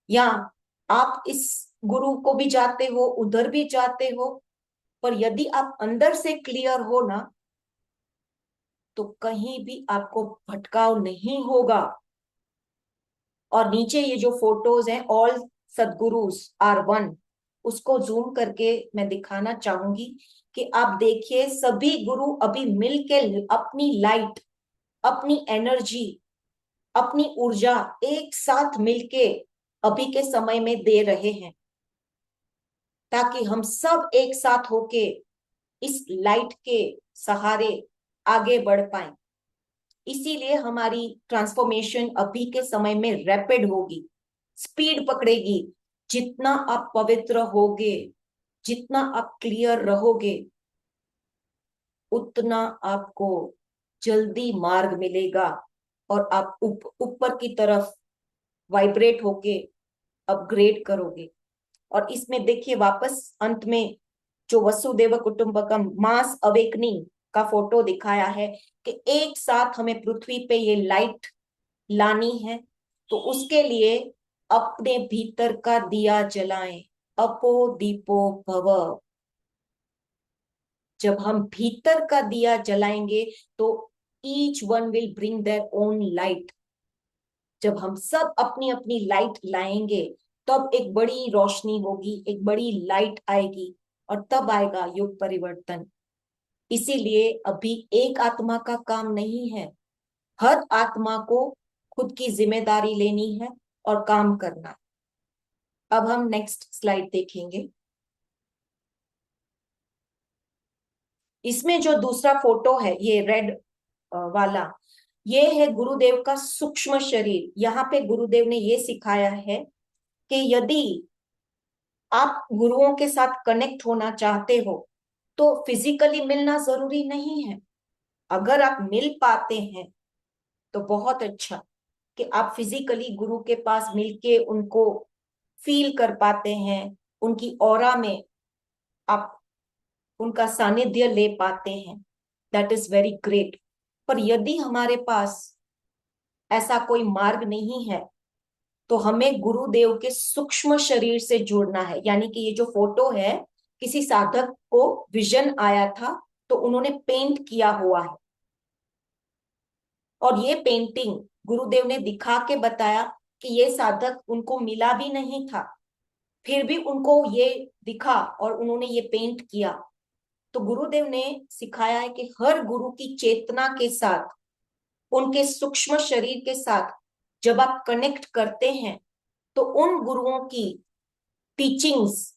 [SPEAKER 1] या आप इस गुरु को भी जाते हो, उधर भी जाते हो, पर यदि आप अंदर से क्लियर हो ना, तो कहीं भी आपको भटकाव नहीं होगा। और नीचे ये जो फोटोज हैं, ऑल सदगुरुस आर वन, उसको जूम करके मैं दिखाना चाहूंगी कि आप देखिए सभी गुरु अभी मिलके अपनी लाइट, अपनी एनर्जी, अपनी ऊर्जा एक साथ मिलके अभी के समय में दे रहे हैं, ताकि हम सब एक साथ होके इस लाइट के सहारे आगे बढ़ पाए। इसीलिए हमारी ट्रांसफॉर्मेशन अभी के समय में रैपिड होगी, स्पीड पकड़ेगी। जितना आप पवित्र होगे, जितना आप क्लियर रहोगे, उतना आपको जल्दी मार्ग मिलेगा और आप ऊपर की तरफ वाइब्रेट होके अपग्रेड करोगे। और इसमें देखिए वापस अंत में जो वसुदेव कुटुंबकम मास अवेकनिंग का फोटो दिखाया है कि एक साथ हमें पृथ्वी पे ये लाइट लानी है। तो उसके लिए अपने भीतर का दिया जलाएं, अपो दीपो भव। जब हम भीतर का दिया जलाएंगे तो each one will bring their own light. जब हम सब अपनी अपनी लाइट लाएंगे, तब एक बड़ी रोशनी होगी, एक बड़ी लाइट आएगी, और तब आएगा युग परिवर्तन। इसीलिए अभी एक आत्मा का काम नहीं है, हर आत्मा को खुद की जिम्मेदारी लेनी है और काम करना है। अब हम नेक्स्ट स्लाइड देखेंगे। इसमें जो दूसरा फोटो है, ये रेड वाला, ये है गुरुदेव का सूक्ष्म शरीर। यहाँ पे गुरुदेव ने ये सिखाया है कि यदि आप गुरुओं के साथ कनेक्ट होना चाहते हो तो फिजिकली मिलना जरूरी नहीं है। अगर आप मिल पाते हैं तो बहुत अच्छा, कि आप फिजिकली गुरु के पास मिलके उनको फील कर पाते हैं, उनकी ऑरा में आप उनका सानिध्य ले पाते हैं। That is very great. पर यदि हमारे पास ऐसा कोई मार्ग नहीं है, तो हमें गुरुदेव के सूक्ष्म शरीर से जुड़ना है। यानी कि ये जो फोटो है, किसी साधक को विजन आया था तो उन्होंने पेंट किया हुआ है, और ये पेंटिंग गुरुदेव ने दिखा के बताया कि ये साधक उनको मिला भी नहीं था, फिर भी उनको ये दिखा और उन्होंने ये पेंट किया। तो गुरुदेव ने सिखाया है कि हर गुरु की चेतना के साथ, उनके सूक्ष्म शरीर के साथ जब आप कनेक्ट करते हैं, तो उन गुरुओं की टीचिंग्स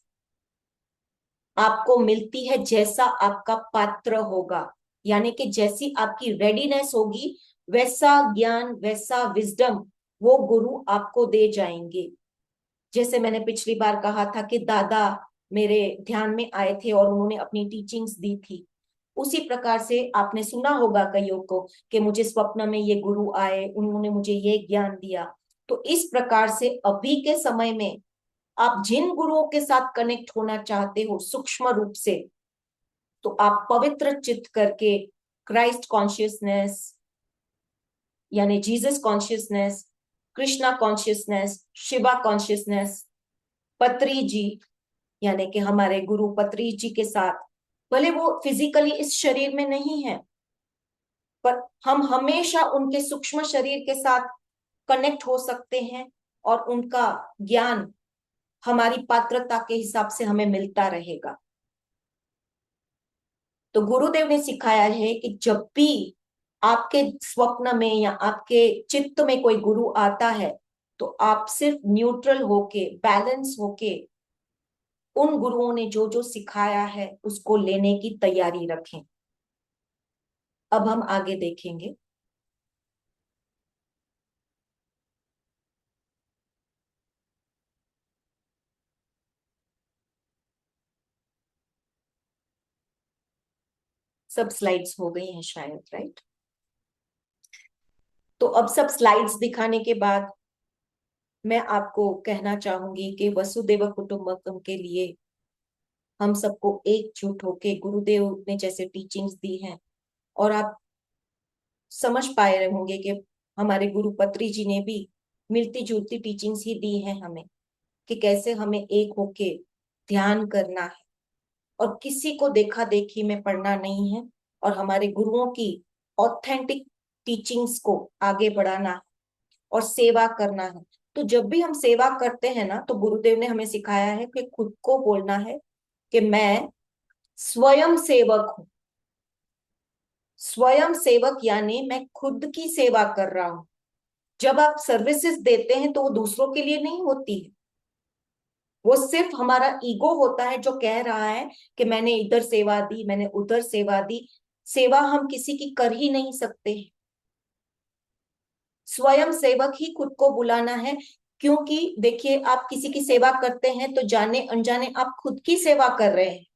[SPEAKER 1] आपको मिलती है जैसा आपका पात्र होगा। यानी कि जैसी आपकी रेडीनेस होगी, वैसा ज्ञान, वैसा विजडम वो गुरु आपको दे जाएंगे। जैसे मैंने पिछली बार कहा था कि दादा मेरे ध्यान में आए थे और उन्होंने अपनी टीचिंग्स दी थी, उसी प्रकार से आपने सुना होगा कईयों को कि मुझे स्वप्न में ये गुरु आए, उन्होंने मुझे ये ज्ञान दिया। तो इस प्रकार से अभी के समय में आप जिन गुरुओं के साथ कनेक्ट होना चाहते हो सूक्ष्म रूप से, तो आप पवित्र चित्त करके क्राइस्ट कॉन्शियसनेस, यानी Jesus consciousness, Krishna consciousness, Shiva consciousness, पत्री जी, यानी कि हमारे गुरु पत्री जी के साथ, भले वो फिजिकली इस शरीर में नहीं है, पर हम हमेशा उनके सूक्ष्म शरीर के साथ कनेक्ट हो सकते हैं, और उनका ज्ञान हमारी पात्रता के हिसाब से हमें मिलता रहेगा। तो गुरुदेव ने सिखाया है कि जब भी आपके स्वप्न में या आपके चित्त में कोई गुरु आता है, तो आप सिर्फ न्यूट्रल होके, बैलेंस होके उन गुरुओं ने जो जो सिखाया है उसको लेने की तैयारी रखें। अब हम आगे देखेंगे। सब स्लाइड्स हो गई हैं शायद, राइट? तो अब सब स्लाइड्स दिखाने के बाद मैं आपको कहना चाहूंगी कि वसुदेव कुटुंबकम के लिए हम सबको एकजुट होके गुरुदेव ने जैसे टीचिंग्स दी हैं, और आप समझ पाए रहे होंगे कि हमारे गुरु पत्री जी ने भी मिलती जुलती टीचिंग्स ही दी हैं हमें, कि कैसे हमें एक होके ध्यान करना है, और किसी को देखा देखी में पढ़ना नहीं है, और हमारे गुरुओं की ऑथेंटिक टीचिंग्स को आगे बढ़ाना है और सेवा करना है। तो जब भी हम सेवा करते हैं ना, तो गुरुदेव ने हमें सिखाया है कि खुद को बोलना है कि मैं स्वयं सेवक हूं। स्वयं सेवक यानी मैं खुद की सेवा कर रहा हूं। जब आप सर्विसेज देते हैं तो वो दूसरों के लिए नहीं होती है, वो सिर्फ हमारा ईगो होता है जो कह रहा है कि मैंने इधर सेवा दी, मैंने उधर सेवा दी। सेवा हम किसी की कर ही नहीं सकते हैं। स्वयं सेवक ही खुद को बुलाना है। क्योंकि देखिए, आप किसी की सेवा करते हैं तो जाने अनजाने आप खुद की सेवा कर रहे हैं।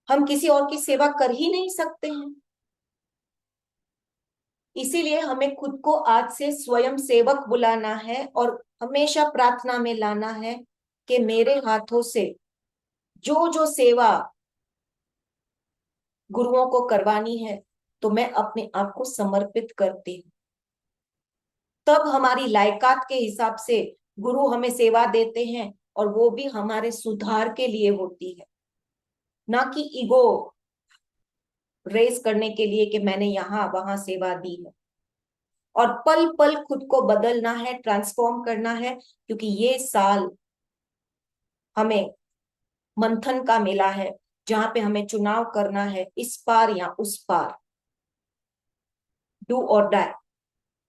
[SPEAKER 1] हम किसी और की सेवा कर ही नहीं सकते हैं। इसीलिए हमें खुद को आज से स्वयं सेवक बुलाना है और हमेशा प्रार्थना में लाना है कि मेरे हाथों से जो जो सेवा गुरुओं को करवानी है, तो मैं अपने आप को समर्पित करती हूँ। तब हमारी लायकात के हिसाब से गुरु हमें सेवा देते हैं, और वो भी हमारे सुधार के लिए होती है, ना कि ईगो रेस करने के लिए कि मैंने यहां वहां सेवा दी है। और पल पल खुद को बदलना है, ट्रांसफॉर्म करना है, क्योंकि ये साल हमें मंथन का मिला है, जहां पे हमें चुनाव करना है, इस पार या उस पार, डू और डाई।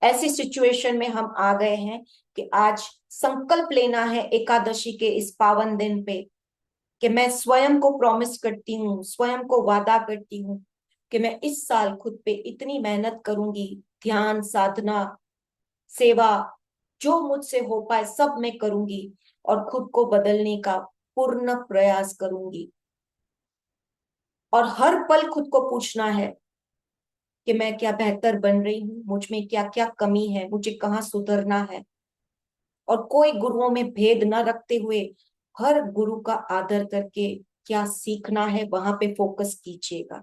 [SPEAKER 1] ऐसी सिचुएशन में हम आ गए हैं कि आज संकल्प लेना है एकादशी के इस पावन दिन पे, कि मैं स्वयं को प्रॉमिस करती हूँ, स्वयं को वादा करती हूँ कि मैं इस साल खुद पे इतनी मेहनत करूंगी, ध्यान साधना सेवा जो मुझसे हो पाए सब मैं करूंगी, और खुद को बदलने का पूर्ण प्रयास करूंगी। और हर पल खुद को पूछना है कि मैं क्या बेहतर बन रही हूँ, मुझ में क्या क्या कमी है, मुझे कहाँ सुधरना है। और कोई गुरुओं में भेद न रखते हुए हर गुरु का आदर करके क्या सीखना है वहां पे फोकस कीजिएगा।